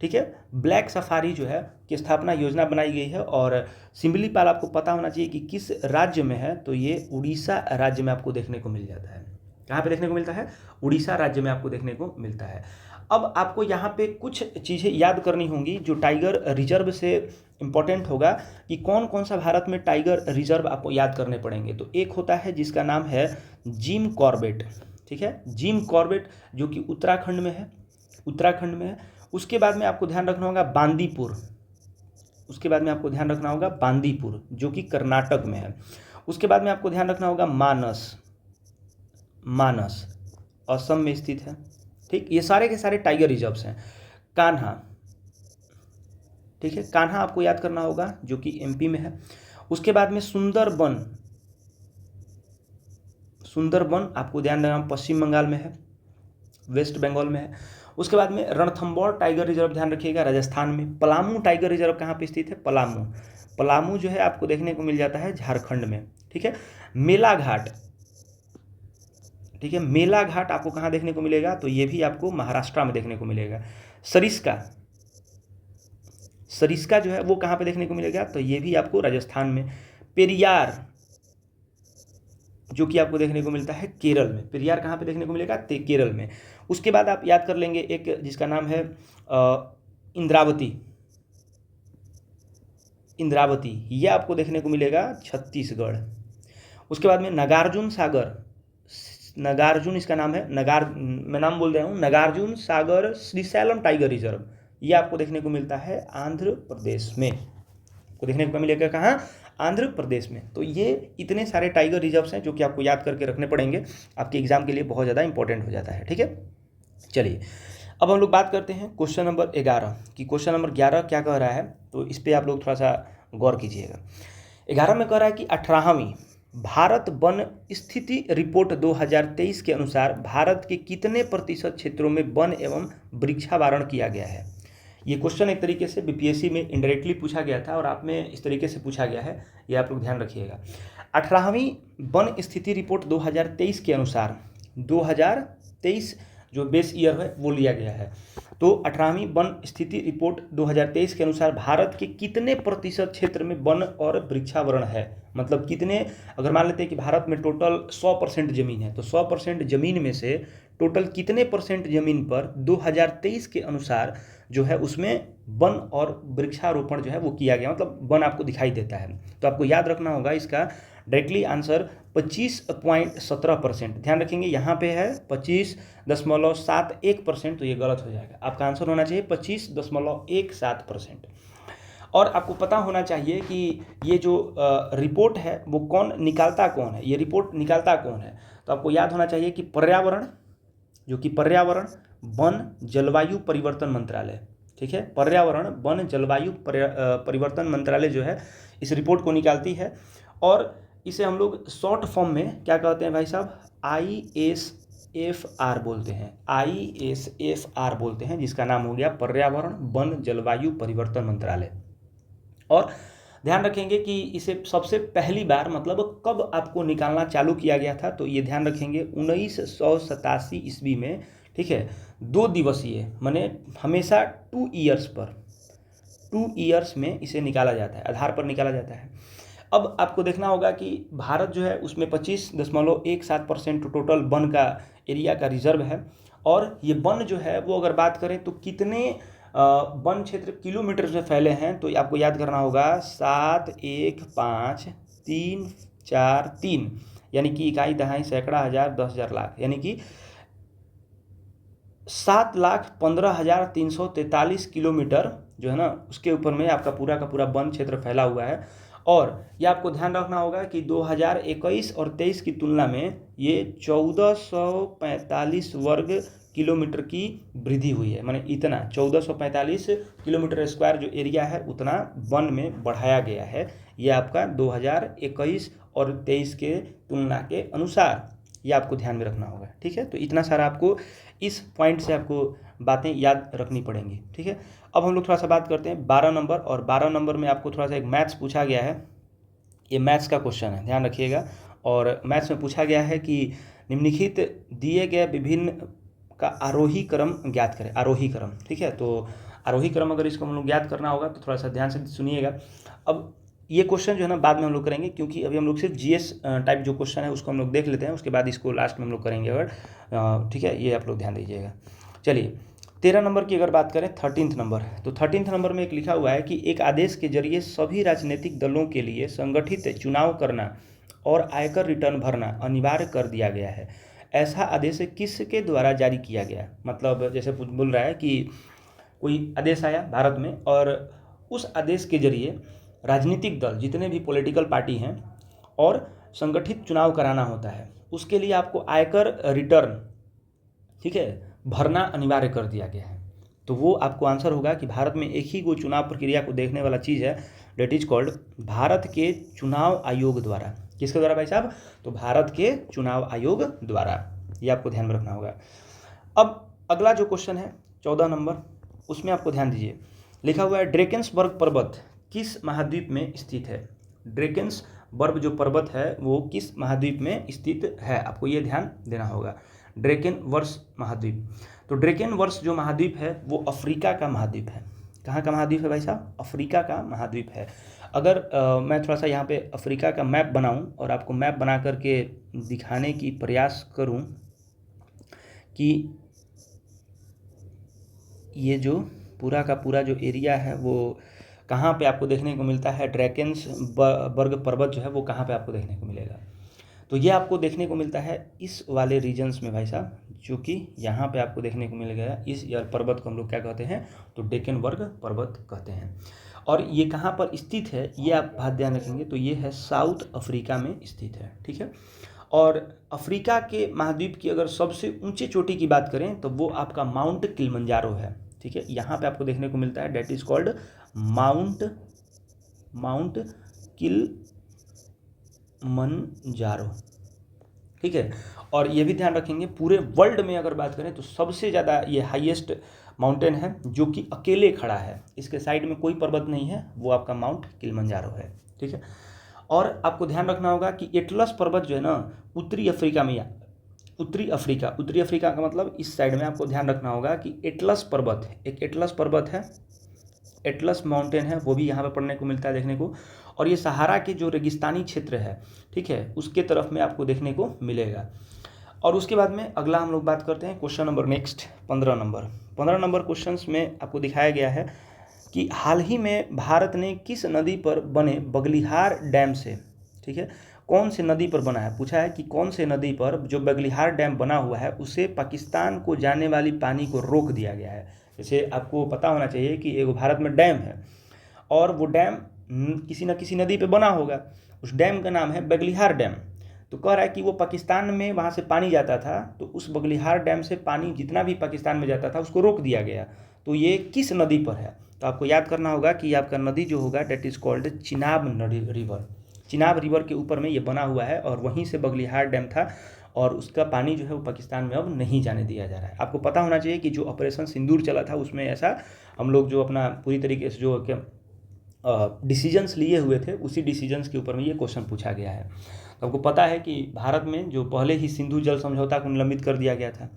Speaker 1: ठीक है, ब्लैक सफारी जो है की स्थापना योजना बनाई गई है। और सिमलीपाल आपको पता होना चाहिए कि किस राज्य में है, तो ये उड़ीसा राज्य में आपको देखने को मिल जाता है। कहाँ पे देखने को मिलता है? उड़ीसा राज्य में आपको देखने को मिलता है। अब आपको यहाँ पे कुछ चीज़ें याद करनी होंगी जो टाइगर रिजर्व से इम्पोर्टेंट होगा कि कौन कौन सा भारत में टाइगर रिजर्व आपको याद करने पड़ेंगे। तो एक होता है जिसका नाम है जिम कॉर्बेट, ठीक है, जिम कॉर्बेट जो कि उत्तराखंड में है, उत्तराखंड में है। उसके बाद में आपको ध्यान रखना होगा बांदीपुर, उसके बाद में आपको ध्यान रखना होगा बांदीपुर जो कि कर्नाटक में है। उसके बाद में आपको ध्यान रखना होगा मानस, मानस असम में स्थित है, ठीक। ये सारे के सारे टाइगर रिजर्व्स हैं। कान्हा, ठीक है, कान्हा आपको याद करना होगा जो कि एमपी में है। उसके बाद में सुंदरबन, सुंदरबन आपको ध्यान रखना पश्चिम बंगाल में है, वेस्ट बंगाल में है। उसके बाद में रणथंबोर टाइगर रिजर्व ध्यान रखिएगा राजस्थान में। पलामू टाइगर रिजर्व कहाँ पे स्थित है? पलामू, पलामू जो है आपको देखने को मिल जाता है झारखंड में, ठीक है। मेलाघाट, ठीक है, मेलाघाट आपको कहाँ देखने को मिलेगा? तो ये भी आपको महाराष्ट्र में देखने को मिलेगा। सरिस्का, सरिस्का जो है वो कहाँ पे देखने को मिलेगा? तो ये भी आपको राजस्थान में। पेरियार जो कि आपको देखने को मिलता है केरल में। पेरियार कहाँ पे देखने को मिलेगा? केरल में। उसके बाद आप याद कर लेंगे एक जिसका नाम है इंद्रावती, इंद्रावती यह आपको देखने को मिलेगा छत्तीसगढ़। उसके बाद में नागार्जुन सागर, नागार्जुन इसका नाम है, मैं नाम बोल रहा हूँ, नागार्जुन सागर श्रीशैलम टाइगर रिजर्व, ये आपको देखने को मिलता है आंध्र प्रदेश में। को देखने को मिलेगा कहाँ? आंध्र प्रदेश में। तो ये इतने सारे टाइगर रिजर्व्स हैं जो कि आपको याद करके रखने पड़ेंगे, आपके एग्जाम के लिए बहुत ज़्यादा इंपॉर्टेंट हो जाता है, ठीक है। चलिए अब हम लोग बात करते हैं क्वेश्चन नंबर 11 कि क्वेश्चन नंबर 11 क्या कह रहा है, तो इस पर आप लोग थोड़ा सा गौर कीजिएगा। 11 में कह रहा है कि 18वीं भारत वन स्थिति रिपोर्ट 2023 के अनुसार भारत के कितने प्रतिशत क्षेत्रों में वन एवं वृक्षावरण किया गया है। ये क्वेश्चन एक तरीके से बीपीएससी में इनडायरेक्टली पूछा गया था और आप में इस तरीके से पूछा गया है, ये आप लोग ध्यान रखिएगा। 18वीं वन स्थिति रिपोर्ट 2023 के अनुसार, 2023 जो बेस ईयर है वो लिया गया है। तो 18वीं वन स्थिति रिपोर्ट 2023 के अनुसार भारत के कितने प्रतिशत क्षेत्र में वन और वृक्षावरण है, मतलब कितने, अगर मान लेते हैं कि भारत में टोटल 100% जमीन है, तो 100% जमीन में से टोटल कितने परसेंट जमीन पर 2023 के अनुसार जो है उसमें वन और वृक्षारोपण जो है वो किया गया, मतलब वन आपको दिखाई देता है। तो आपको याद रखना होगा इसका डायरेक्टली आंसर 25.17%। ध्यान रखेंगे यहाँ पे है 25.71%, तो ये गलत हो जाएगा। आपका आंसर होना चाहिए 25.17%। और आपको पता होना चाहिए कि ये जो रिपोर्ट है वो कौन निकालता, कौन है, ये रिपोर्ट निकालता कौन है। तो आपको याद होना चाहिए कि पर्यावरण, जो कि पर्यावरण वन जलवायु परिवर्तन मंत्रालय, ठीक है, पर्यावरण वन जलवायु परिवर्तन मंत्रालय जो है इस रिपोर्ट को निकालती है। और इसे हम लोग शॉर्ट फॉर्म में क्या कहते हैं भाई साहब? ISFR बोलते हैं, ISFR बोलते हैं, जिसका नाम हो गया पर्यावरण वन जलवायु परिवर्तन मंत्रालय। और ध्यान रखेंगे कि इसे सबसे पहली बार मतलब कब आपको निकालना चालू किया गया था, तो ये ध्यान रखेंगे 1987 ईस्वी में, ठीक है। 2 दिवसीय माने हमेशा 2 ईयर्स पर, 2 ईयर्स में इसे निकाला जाता है, आधार पर निकाला जाता है। अब आपको देखना होगा कि भारत जो है उसमें 25.17% टोटल वन का एरिया का रिजर्व है। और ये वन जो है वो अगर बात करें तो कितने वन क्षेत्र किलोमीटर में फैले हैं, तो आपको याद करना होगा 715,343, यानी कि इकाई दहाई सैकड़ा हजार 10,000 लाख, यानी कि 7,15,343 किलोमीटर जो है ना उसके ऊपर में आपका पूरा का पूरा वन क्षेत्र फैला हुआ है। और ये आपको ध्यान रखना होगा कि 2021 और 23 की तुलना में ये 1445 वर्ग किलोमीटर की वृद्धि हुई है, माने इतना 1445 किलोमीटर स्क्वायर जो एरिया है उतना वन में बढ़ाया गया है। ये आपका 2021 और 23 के तुलना के अनुसार, ये आपको ध्यान में रखना होगा, ठीक है। तो इतना सारा आपको इस पॉइंट से आपको बातें याद रखनी पड़ेंगी, ठीक है। अब हम लोग थोड़ा सा बात करते हैं 12 नंबर, और 12 नंबर में आपको थोड़ा सा एक मैथ्स पूछा गया है। ये मैथ्स का क्वेश्चन है, ध्यान रखिएगा। और मैथ्स में पूछा गया है कि निम्नलिखित दिए गए विभिन्न का आरोही क्रम ज्ञात करें, आरोही क्रम, ठीक है। तो आरोही क्रम अगर इसको हम लोग याद करना होगा तो थोड़ा सा ध्यान से सुनिएगा। अब ये क्वेश्चन जो है ना बाद में हम लोग करेंगे, क्योंकि अभी हम लोग सिर्फ जीएस टाइप जो क्वेश्चन है उसको हम लोग देख लेते हैं, उसके बाद इसको लास्ट में हम लोग करेंगे अगर ठीक है, ये आप लोग ध्यान दीजिएगा। चलिए 13 नंबर की अगर बात करें, 13th नंबर, तो 13th नंबर में एक लिखा हुआ है कि एक आदेश के जरिए सभी राजनीतिक दलों के लिए संगठित चुनाव करना और आयकर रिटर्न भरना अनिवार्य कर दिया गया है। ऐसा आदेश किसके द्वारा जारी किया गया? मतलब जैसे बोल रहा है कि कोई आदेश आया भारत में और उस आदेश के जरिए राजनीतिक दल जितने भी पॉलिटिकल पार्टी हैं और संगठित चुनाव कराना होता है, उसके लिए आपको आयकर रिटर्न, ठीक है, भरना अनिवार्य कर दिया गया है। तो वो आपको आंसर होगा कि भारत में एक ही वो चुनाव प्रक्रिया को देखने वाला चीज़ है, डेट इज कॉल्ड भारत के चुनाव आयोग द्वारा। किसके द्वारा भाई साहब? तो भारत के चुनाव आयोग द्वारा, ये आपको ध्यान में रखना होगा। अब अगला जो क्वेश्चन है 14 नंबर, उसमें आपको ध्यान दीजिए, लिखा हुआ है ड्रेकेंसबर्ग पर्वत किस महाद्वीप में स्थित है? ड्रेकेंसबर्ग जो पर्वत है वो किस महाद्वीप में स्थित है, आपको ये ध्यान देना होगा। ड्रेकेनवर्स महाद्वीप, तो ड्रेकेनवर्स जो महाद्वीप है वो अफ्रीका का महाद्वीप है। कहाँ का महाद्वीप है भाई साहब? अफ्रीका का महाद्वीप है। अगर मैं थोड़ा सा यहाँ पे अफ्रीका का मैप बनाऊँ और आपको मैप बना करके दिखाने की प्रयास करूँ कि ये जो पूरा का पूरा जो एरिया है वो कहाँ पे आपको देखने को मिलता है, ड्रैकेंसबर्ग पर्वत जो है वो कहाँ पे आपको देखने को मिलेगा? तो ये आपको देखने को मिलता है इस वाले रीजन्स में भाई साहब, जो कि यहाँ पे आपको देखने को मिल गया। इस पर्वत को हम लोग क्या कहते हैं? तो ड्रैकेनबर्ग पर्वत कहते हैं। और ये कहाँ पर स्थित है ये आप बात ध्यान रखेंगे, तो ये है साउथ अफ्रीका में स्थित है, ठीक है। और अफ्रीका के महाद्वीप की अगर सबसे ऊंचे चोटी की बात करें तो वो आपका माउंट किलिमंजारो है, ठीक है। यहाँ पे आपको देखने को मिलता है, that is called Mount Kilimanjaro, ठीक है। और ये भी ध्यान रखेंगे पूरे वर्ल्ड में अगर बात करें तो सबसे ज़्यादा ये हाईएस्ट माउंटेन है जो कि अकेले खड़ा है, इसके साइड में कोई पर्वत नहीं है, वो आपका माउंट किलिमंजारो है, ठीक है। और आपको ध्यान रखना होगा कि एटलस पर्वत जो है ना उत्तरी अफ्रीका में, उत्तरी अफ्रीका का मतलब इस साइड में आपको ध्यान रखना होगा कि एटलस पर्वत, एक एटलस पर्वत है, एटलस माउंटेन है, वो भी यहाँ पे पढ़ने को मिलता है देखने को। और ये सहारा के जो रेगिस्तानी क्षेत्र है, ठीक है, उसके तरफ में आपको देखने को मिलेगा। और उसके बाद में अगला हम लोग बात करते हैं question number next 15 number question में आपको दिखाया गया है कि हाल ही में भारत ने किस नदी पर बने बगलिहार डैम से, ठीक है, कौन से नदी पर बना है? पूछा है कि कौन से नदी पर जो बगलिहार डैम बना हुआ है उसे पाकिस्तान को जाने वाली पानी को रोक दिया गया है। जैसे आपको पता होना चाहिए कि एक भारत में डैम है और वो डैम किसी न किसी नदी पे बना होगा, उस डैम का नाम है बगलिहार डैम। तो कह रहा है कि वो पाकिस्तान में वहाँ से पानी जाता था, तो उस बगलिहार डैम से पानी जितना भी पाकिस्तान में जाता था उसको रोक दिया गया। तो ये किस नदी पर है? तो आपको याद करना होगा कि आपका नदी जो होगा that is called Chenab river. Chenab river के ऊपर में ये बना हुआ है और वहीं से बगलिहार डैम था और उसका पानी जो है वो पाकिस्तान में अब नहीं जाने दिया जा रहा है। आपको पता होना चाहिए कि जो ऑपरेशन सिंदूर चला था उसमें ऐसा हम लोग जो अपना पूरी तरीके से जो डिसीजंस लिए हुए थे उसी डिसीजंस के ऊपर में ये क्वेश्चन पूछा गया है। तो आपको पता है कि भारत में जो पहले ही सिंधु जल समझौता को निलंबित कर दिया गया था,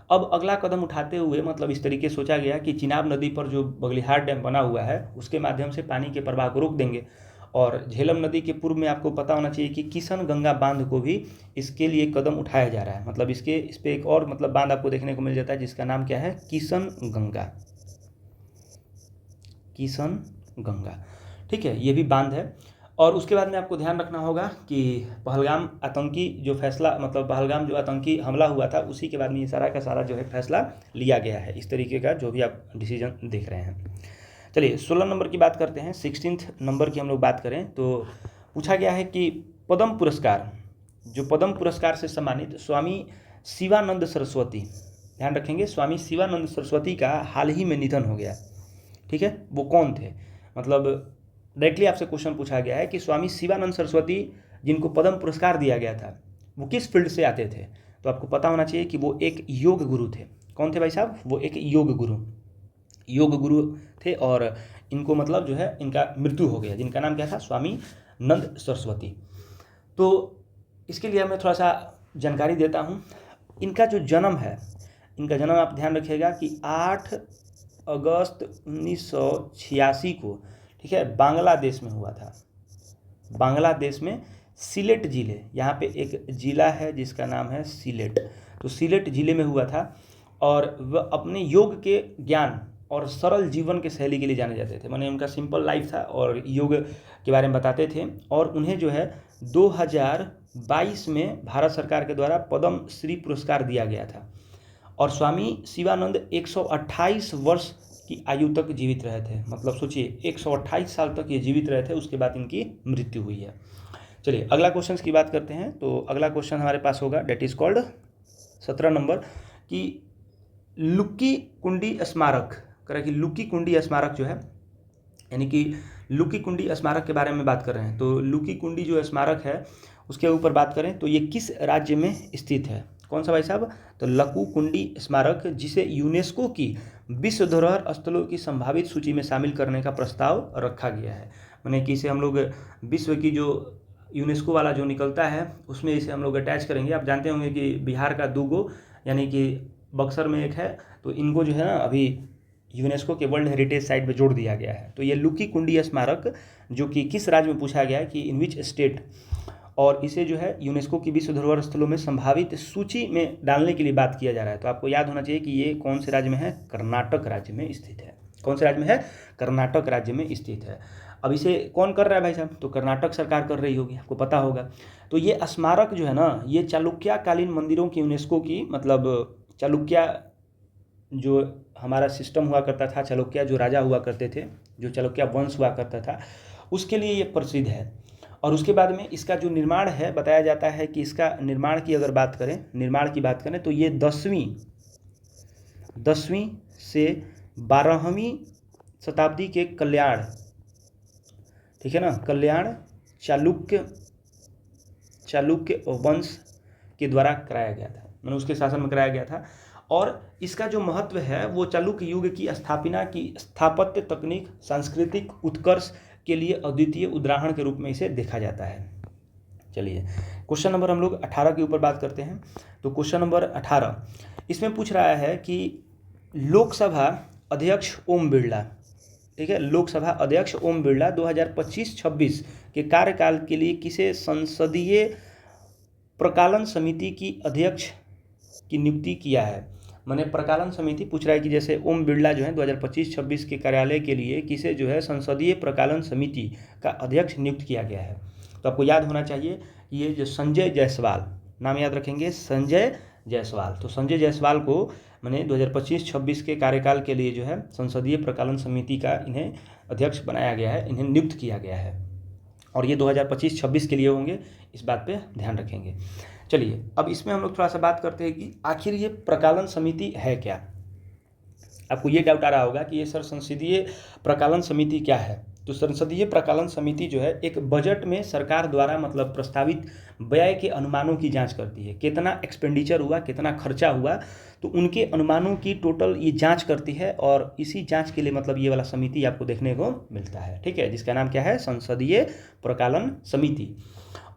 Speaker 1: अब अगला कदम उठाते हुए मतलब इस तरीके सोचा गया कि चिनाब नदी पर जो बगलिहार डैम बना हुआ है उसके माध्यम से पानी के प्रवाह को रोक देंगे। और झेलम नदी के पूर्व में आपको पता होना चाहिए कि किशन गंगा बांध को भी इसके लिए कदम उठाया जा रहा है। मतलब इस पर एक और मतलब बांध आपको देखने को मिल जाता है जिसका नाम क्या है? किशन गंगा, ठीक है, ये भी बांध है। और उसके बाद में आपको ध्यान रखना होगा कि पहलगाम आतंकी जो फैसला, मतलब पहलगाम जो आतंकी हमला हुआ था उसी के बाद में ये सारा का सारा जो है फैसला लिया गया है, इस तरीके का जो भी आप डिसीजन देख रहे हैं। चलिए 16 नंबर की बात करते हैं। 16th नंबर की हम लोग बात करें तो पूछा गया है कि पद्म पुरस्कार, जो पद्म पुरस्कार से सम्मानित स्वामी शिवानंद सरस्वती, ध्यान रखेंगे स्वामी शिवानंद सरस्वती का हाल ही में निधन हो गया, ठीक है, वो कौन थे? मतलब डायरेक्टली आपसे क्वेश्चन पूछा गया है कि स्वामी शिवानंद सरस्वती जिनको पद्म पुरस्कार दिया गया था वो किस फील्ड से आते थे? तो आपको पता होना चाहिए कि वो एक योग गुरु थे। कौन थे भाई साहब? वो एक योग गुरु थे और इनको मतलब जो है इनका मृत्यु हो गया, जिनका नाम क्या था? स्वामी नंद सरस्वती। तो इसके लिए मैं थोड़ा सा जानकारी देता हूँ। इनका जो जन्म है, इनका जन्म आप ध्यान रखिएगा कि 8 अगस्त 1986 को, ठीक है, बांग्लादेश में हुआ था। बांग्लादेश में सिलेट जिले, यहाँ पे एक ज़िला है जिसका नाम है सिलेट, तो सिलेट जिले में हुआ था। और वह अपने योग के ज्ञान और सरल जीवन के शैली के लिए जाने जाते थे, माने उनका सिंपल लाइफ था और योग के बारे में बताते थे। और उन्हें जो है 2022 में भारत सरकार के द्वारा पद्म श्री पुरस्कार दिया गया था। और स्वामी शिवानंद 128 वर्ष की आयु तक जीवित रहे थे, मतलब सोचिए 128 साल तक ये जीवित रहे थे, उसके बाद इनकी मृत्यु हुई है। चलिए अगला क्वेश्चन की बात करते हैं। तो अगला क्वेश्चन हमारे पास होगा, डेट इज कॉल्ड 17 नंबर, कि लुक्की कुंडी स्मारक, करें कि लुक्की कुंडी स्मारक जो है, यानी कि लुक्की कुंडी स्मारक के बारे में बात कर रहे हैं। तो लुक्की कुंडी जो स्मारक है उसके ऊपर बात करें तो ये किस राज्य में स्थित है? कौन सा भाई साहब? तो लक्कू कुंडी स्मारक, जिसे यूनेस्को की विश्व धरोहर स्थलों की संभावित सूची में शामिल करने का प्रस्ताव रखा गया है। माने कि इसे हम लोग विश्व की जो यूनेस्को वाला जो निकलता है उसमें इसे हम लोग अटैच करेंगे। आप जानते होंगे कि बिहार का दूगो, यानी कि बक्सर में एक है, तो इनको जो है ना अभी यूनेस्को के वर्ल्ड हेरिटेज साइट में जोड़ दिया गया है। तो ये लुक्की कुंडी स्मारक जो कि किस राज्य में पूछा गया है कि इन विच स्टेट, और इसे जो है यूनेस्को की विश्व धरोहर स्थलों में संभावित सूची में डालने के लिए बात किया जा रहा है। तो आपको याद होना चाहिए कि ये कौन से राज्य में है? कर्नाटक राज्य में स्थित है। कौन से राज्य में है? कर्नाटक राज्य में स्थित है। अब इसे कौन कर रहा है भाई साहब? तो कर्नाटक सरकार कर रही होगी, आपको पता होगा। तो ये स्मारक जो है ना, ये चालुक्य कालीन मंदिरों की यूनेस्को की, मतलब चालुक्य जो हमारा सिस्टम हुआ करता था, चालुक्य जो राजा हुआ करते थे, जो चालुक्य वंश हुआ करता था, उसके लिए ये प्रसिद्ध है। और उसके बाद में इसका जो निर्माण है, बताया जाता है कि इसका निर्माण की अगर बात करें, निर्माण की बात करें तो ये 10वीं से 12वीं शताब्दी के कल्याण, ठीक है ना, कल्याण चालुक्य वंश के द्वारा कराया गया था, मैंने उसके शासन में कराया गया था। और इसका जो महत्व है वो चालुक्य युग की स्थापना की स्थापत्य तकनीक, सांस्कृतिक उत्कर्ष के लिए अद्वितीय उदाहरण के रूप में इसे देखा जाता है। चलिए क्वेश्चन नंबर हम लोग 18 के ऊपर बात करते हैं। तो क्वेश्चन नंबर 18 इसमें पूछ रहा है कि लोकसभा अध्यक्ष ओम बिरला, ठीक है, लोकसभा अध्यक्ष ओम बिरला 2025-26 के कार्यकाल के लिए किसे संसदीय प्रकालन समिति की अध्यक्ष की नियुक्ति किया है? मैंने प्रकालन समिति पूछ रहा है कि जैसे ओम बिरला जो है 2025-26 के कार्यालय के लिए किसे जो है संसदीय प्रकालन समिति का अध्यक्ष नियुक्त किया गया है। तो आपको याद होना चाहिए कि ये जो संजय जायसवाल, नाम याद रखेंगे, संजय जायसवाल। तो संजय जायसवाल को मैंने 2025-26 के कार्यकाल के लिए जो है संसदीय प्रकालन समिति का इन्हें अध्यक्ष बनाया गया है, इन्हें नियुक्त किया गया है। और ये 2025-26 के लिए होंगे, इस बात पे ध्यान रखेंगे। चलिए अब इसमें हम लोग थोड़ा सा बात करते हैं कि आखिर ये प्रकालन समिति है क्या। आपको ये डाउट आ रहा होगा कि ये सर संसदीय प्रकालन समिति क्या है। तो संसदीय प्रकालन समिति जो है एक बजट में सरकार द्वारा मतलब प्रस्तावित व्यय के अनुमानों की जांच करती है, कितना एक्सपेंडिचर हुआ, कितना खर्चा हुआ, तो उनके अनुमानों की टोटल ये जांच करती है। और इसी जांच के लिए मतलब ये वाला समिति आपको देखने को मिलता है, ठीक है, जिसका नाम क्या है? संसदीय प्रकालन समिति।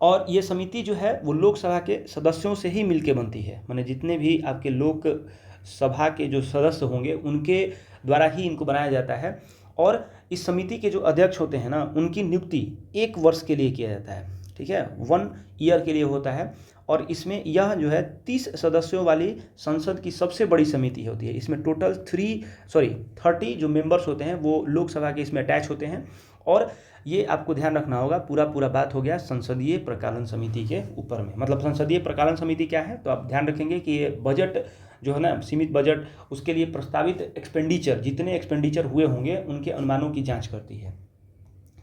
Speaker 1: और ये समिति जो है वो लोकसभा के सदस्यों से ही मिलके बनती है, माने जितने भी आपके लोकसभा के जो सदस्य होंगे उनके द्वारा ही इनको बनाया जाता है। और इस समिति के जो अध्यक्ष होते हैं ना, उनकी नियुक्ति 1 वर्ष के लिए किया जाता है, ठीक है, 1 ईयर के लिए होता है। और इसमें यह जो है 30 सदस्यों वाली संसद की सबसे बड़ी समिति होती है। इसमें टोटल 30 जो मेंबर्स होते हैं वो लोकसभा के इसमें अटैच होते हैं। और ये आपको ध्यान रखना होगा, पूरा बात हो गया संसदीय प्रकालन समिति के ऊपर में। मतलब संसदीय प्रकालन समिति क्या है, तो आप ध्यान रखेंगे कि ये बजट जो है ना, सीमित बजट, उसके लिए प्रस्तावित एक्सपेंडिचर, जितने एक्सपेंडिचर हुए होंगे उनके अनुमानों की जांच करती है।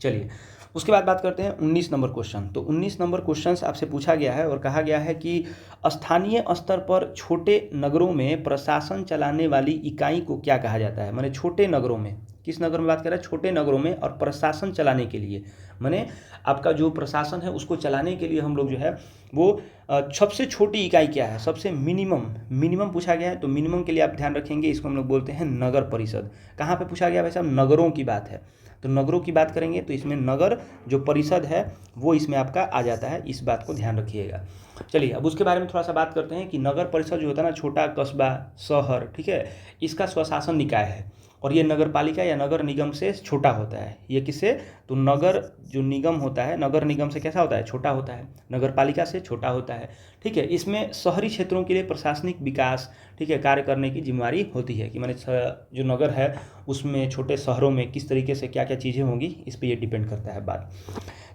Speaker 1: चलिए उसके बाद बात करते हैं 19 नंबर क्वेश्चन। तो 19 नंबर क्वेश्चन आपसे पूछा गया है और कहा गया है कि स्थानीय स्तर पर छोटे नगरों में प्रशासन चलाने वाली इकाई को क्या कहा जाता है? माने छोटे नगरों में, किस नगर में बात कर रहा है? छोटे नगरों में। और प्रशासन चलाने के लिए माने आपका जो प्रशासन है उसको चलाने के लिए हम लोग जो है वो सबसे छोटी इकाई क्या है? सबसे मिनिमम पूछा गया है। तो मिनिमम के लिए आप ध्यान रखेंगे, इसको हम लोग बोलते हैं नगर परिषद। कहाँ पे पूछा गया भाई साहब? नगरों की बात है। तो नगरों की बात करेंगे तो इसमें नगर जो परिषद है वो इसमें आपका आ जाता है, इस बात को ध्यान रखिएगा। चलिए अब उसके बारे में थोड़ा सा बात करते हैं कि नगर परिषद जो होता है ना, छोटा कस्बा, शहर, ठीक है, इसका स्वशासन निकाय है। और ये नगर पालिका या नगर निगम से छोटा होता है। ये किससे? तो नगर जो निगम होता है, नगर निगम से कैसा होता है? छोटा होता है, नगर पालिका से छोटा होता है। ठीक है, इसमें शहरी क्षेत्रों के लिए प्रशासनिक विकास, ठीक है, कार्य करने की जिम्मेवारी होती है कि मैंने जो नगर है उसमें, छोटे शहरों में किस तरीके से क्या क्या चीज़ें होंगी, इस पर ये डिपेंड करता है बात।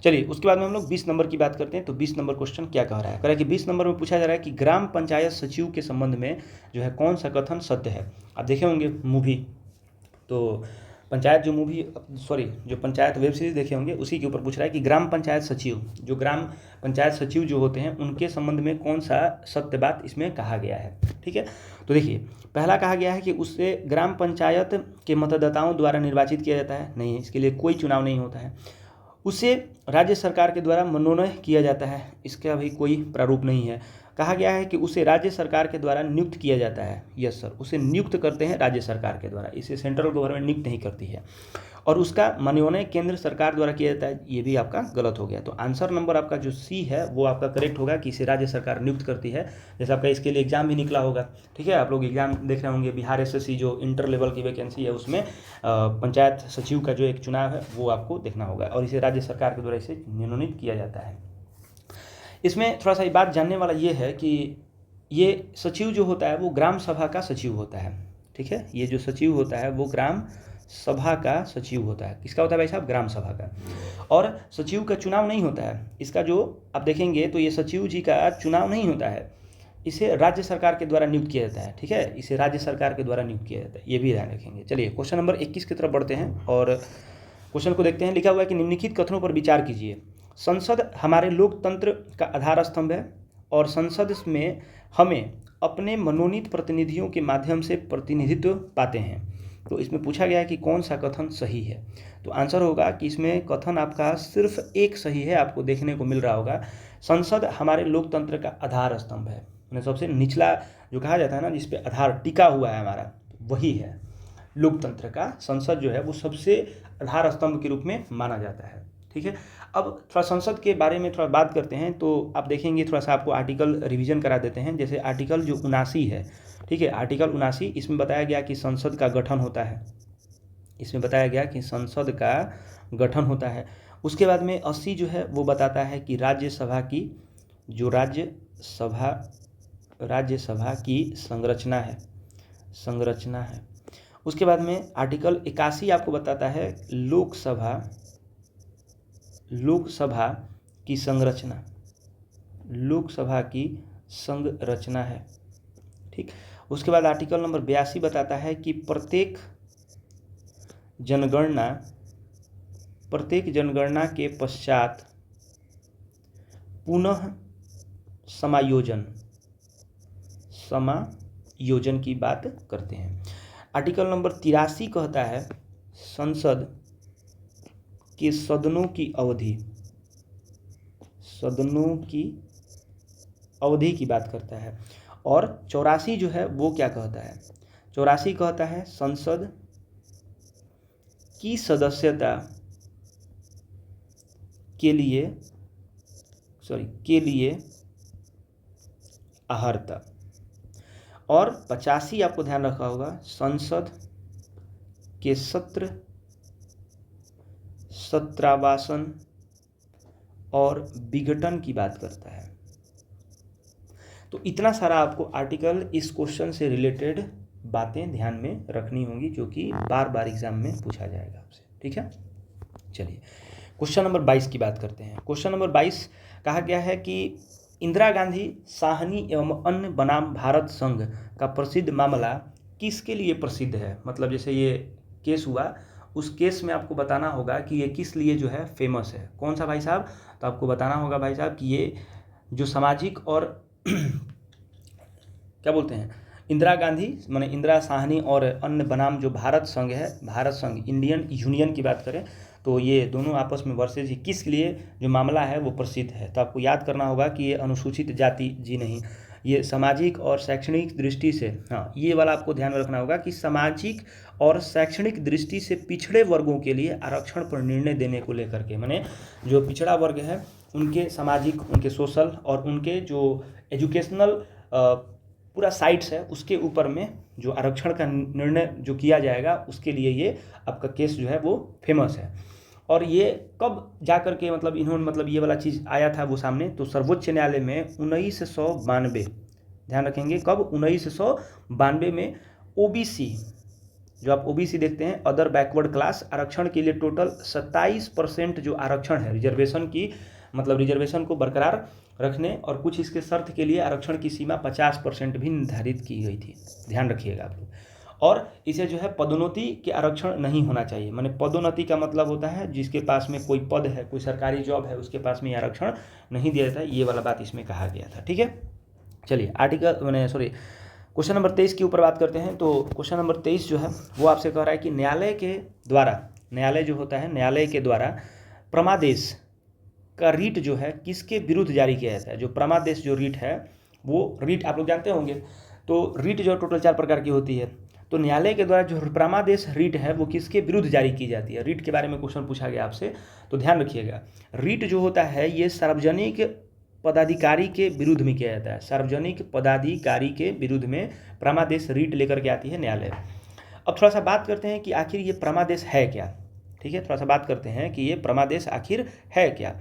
Speaker 1: चलिए उसके बाद में हम लोग 20 नंबर की बात करते हैं। तो 20 नंबर क्वेश्चन क्या कह रहा है? कह रहा है कि 20 नंबर में पूछा जा रहा है कि ग्राम पंचायत सचिव के संबंध में जो है कौन सा कथन सत्य है। आप देखे होंगे मूवी, तो पंचायत जो मूवी, सॉरी जो पंचायत वेब सीरीज देखे होंगे, उसी के ऊपर पूछ रहा है कि ग्राम पंचायत सचिव, जो ग्राम पंचायत सचिव जो होते हैं उनके संबंध में कौन सा सत्य बात इसमें कहा गया है। ठीक है, तो देखिए पहला कहा गया है कि उससे ग्राम पंचायत के मतदाताओं द्वारा निर्वाचित किया जाता है, नहीं, इसके लिए कोई चुनाव नहीं होता है। उसे राज्य सरकार के द्वारा मनोनयन किया जाता है, इसका भी कोई प्रारूप नहीं है। कहा गया है कि उसे राज्य सरकार के द्वारा नियुक्त किया जाता है, यस सर, उसे नियुक्त करते हैं राज्य सरकार के द्वारा, इसे सेंट्रल गवर्नमेंट नियुक्त नहीं करती है। और उसका मनोनयन केंद्र सरकार द्वारा किया जाता है, ये भी आपका गलत हो गया। तो आंसर नंबर आपका जो सी है वो आपका करेक्ट होगा कि इसे राज्य सरकार नियुक्त करती है। जैसे आपका इसके लिए एग्जाम भी निकला होगा, ठीक है, आप लोग एग्जाम देख रहे होंगे, बिहार एसएससी जो इंटर लेवल की वैकेंसी है उसमें पंचायत सचिव का जो एक चुनाव है वो आपको देखना होगा, और इसे राज्य सरकार के द्वारा इसे मनोनीत किया जाता है। इसमें थोड़ा सा ये बात जानने वाला ये है कि ये सचिव जो होता है वो ग्राम सभा का सचिव होता है। ठीक है, ये जो सचिव होता है वो ग्राम सभा का सचिव होता है। किसका होता है भाई साहब? ग्राम सभा का। और सचिव का चुनाव नहीं होता है, इसका जो आप देखेंगे तो ये सचिव जी का चुनाव नहीं होता है, इसे राज्य सरकार के द्वारा नियुक्त किया जाता है। ठीक है, इसे राज्य सरकार के द्वारा नियुक्त किया जाता है, ये भी ध्यान रखेंगे। चलिए क्वेश्चन नंबर 21 की तरफ बढ़ते हैं और क्वेश्चन को देखते हैं। लिखा हुआ है कि निम्नलिखित कथनों पर विचार कीजिए। संसद हमारे लोकतंत्र का आधार स्तंभ है और संसद में हमें अपने मनोनीत प्रतिनिधियों के माध्यम से प्रतिनिधित्व पाते हैं। तो इसमें पूछा गया है कि कौन सा कथन सही है। तो आंसर होगा कि इसमें कथन आपका सिर्फ एक सही है, आपको देखने को मिल रहा होगा। संसद हमारे लोकतंत्र का आधार स्तंभ है, यानी सबसे निचला जो कहा जाता है ना, जिस पे आधार टिका हुआ है हमारा, वही है लोकतंत्र का। संसद जो है वो सबसे आधार स्तंभ के रूप में माना जाता है। ठीक है, अब थोड़ा संसद के बारे में थोड़ा बात करते हैं। तो आप देखेंगे, थोड़ा सा आपको आर्टिकल रिवीजन करा देते हैं। जैसे आर्टिकल जो 79 है, ठीक है, आर्टिकल 79, इसमें बताया गया कि संसद का गठन होता है। इसमें बताया गया कि संसद का गठन होता है। उसके बाद में 80 जो है वो बताता है कि राज्यसभा की जो राज्यसभा की संरचना है। उसके बाद में आर्टिकल 81 आपको बताता है लोकसभा की संरचना है। ठीक, उसके बाद आर्टिकल नंबर 82 बताता है कि प्रत्येक जनगणना के पश्चात पुनः समायोजन की बात करते हैं। आर्टिकल नंबर 83 कहता है संसद के सदनों की अवधि की बात करता है। और 84 जो है वो क्या कहता है? 84 कहता है संसद की सदस्यता के लिए अहर्ता। और 85 आपको ध्यान रखा होगा, संसद के सत्रावासन और विघटन की बात करता है। तो इतना सारा आपको आर्टिकल इस क्वेश्चन से रिलेटेड बातें ध्यान में रखनी होंगी, जो कि बार बार एग्जाम में पूछा जाएगा आपसे। ठीक है, चलिए क्वेश्चन नंबर 22 की बात करते हैं। क्वेश्चन नंबर 22 कहा गया है कि इंदिरा गांधी साहनी एवं अन्य बनाम भारत संघ का प्रसिद्ध मामला किसके लिए प्रसिद्ध है? मतलब जैसे ये केस हुआ, उस केस में आपको बताना होगा कि ये किस लिए जो है फेमस है। कौन सा भाई साहब? तो आपको बताना होगा भाई साहब कि ये जो सामाजिक और क्या बोलते हैं, इंदिरा गांधी माने इंदिरा साहनी और अन्य बनाम जो भारत संघ है, भारत संघ इंडियन यूनियन की बात करें तो ये दोनों आपस में वर्सेज ही किस लिए जो मामला है वो प्रसिद्ध है। तो आपको याद करना होगा कि ये अनुसूचित जाति जी नहीं, ये सामाजिक और शैक्षणिक दृष्टि से, हाँ ये वाला आपको ध्यान रखना होगा कि सामाजिक और शैक्षणिक दृष्टि से पिछड़े वर्गों के लिए आरक्षण पर निर्णय देने को लेकर के, माने जो पिछड़ा वर्ग है उनके सामाजिक, उनके सोशल और उनके जो एजुकेशनल पूरा साइट्स है उसके ऊपर में जो आरक्षण का निर्णय जो किया जाएगा उसके लिए ये आपका केस जो है वो फेमस है। और ये कब जा कर के मतलब इन्होंने मतलब ये वाला चीज़ आया था वो सामने, तो सर्वोच्च न्यायालय में 1992, ध्यान रखेंगे कब, 1992 में ओबीसी, जो आप ओबीसी देखते हैं अदर बैकवर्ड क्लास, आरक्षण के लिए टोटल 27% जो आरक्षण है रिजर्वेशन की, मतलब रिजर्वेशन को बरकरार रखने और कुछ इसके शर्त के लिए आरक्षण की सीमा 50% भी निर्धारित की गई थी, ध्यान रखिएगा आप लोग। और इसे जो है पदोन्नति के आरक्षण नहीं होना चाहिए, माने पदोन्नति का मतलब होता है जिसके पास में कोई पद है, कोई सरकारी जॉब है, उसके पास में आरक्षण नहीं दिया जाता है, ये वाला बात इसमें कहा गया था। ठीक है, चलिए क्वेश्चन नंबर 23 के ऊपर बात करते हैं। तो क्वेश्चन नंबर 23 जो है वो आपसे कह रहा है कि न्यायालय के द्वारा, न्यायालय जो होता है न्यायालय के द्वारा प्रमादेश का रीट जो है किसके विरुद्ध जारी किया जाता है। जो प्रमादेश जो रीट है वो रीट आप लोग जानते होंगे, तो रीट जो टोटल 4 प्रकार की होती है। तो न्यायालय के द्वारा जो प्रमादेश रीट है वो किसके विरुद्ध जारी की जाती है। रीट के बारे में क्वेश्चन पूछा गया आपसे, तो ध्यान रखिएगा रीट जो होता है ये सार्वजनिक पदाधिकारी के विरुद्ध में किया जाता है। सार्वजनिक पदाधिकारी के विरुद्ध में प्रमादेश रीट लेकर के आती है न्यायालय। अब थोड़ा सा बात करते हैं कि आखिर ये प्रमादेश है क्या। ठीक है, थोड़ा सा बात करते हैं कि ये प्रमादेश आखिर है क्या।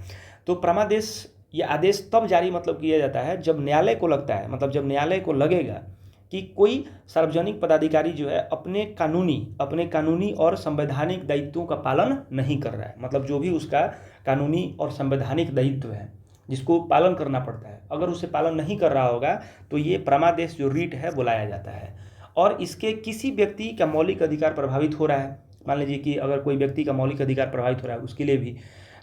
Speaker 1: तो प्रमादेश ये आदेश तब जारी मतलब किया जाता है जब न्यायालय को लगता है, मतलब जब न्यायालय को लगेगा कि कोई सार्वजनिक पदाधिकारी जो है अपने कानूनी और संवैधानिक दायित्वों का पालन नहीं कर रहा है। मतलब जो भी उसका कानूनी और संवैधानिक दायित्व है जिसको पालन करना पड़ता है, अगर उसे पालन नहीं कर रहा होगा तो ये प्रमादेश जो रीट है बुलाया जाता है। और इसके किसी व्यक्ति का मौलिक अधिकार प्रभावित हो रहा है, मान लीजिए कि अगर कोई व्यक्ति का मौलिक अधिकार प्रभावित हो रहा है उसके लिए भी,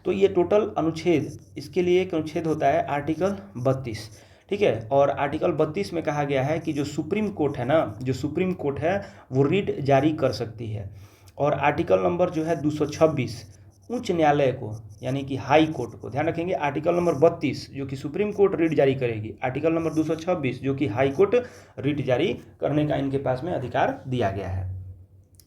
Speaker 1: तो ये टोटल अनुच्छेद, इसके लिए एक अनुच्छेद होता है आर्टिकल 32। ठीक है, और आर्टिकल 32 में कहा गया है कि जो सुप्रीम कोर्ट है ना, जो सुप्रीम कोर्ट है वो रीट जारी कर सकती है। और आर्टिकल नंबर जो है 226 उच्च न्यायालय को यानी कि हाई कोर्ट को, ध्यान रखेंगे आर्टिकल नंबर 32 जो कि सुप्रीम कोर्ट रीट जारी करेगी, आर्टिकल नंबर 226 जो कि हाई कोर्ट रीट जारी करने का इनके पास में अधिकार दिया गया है।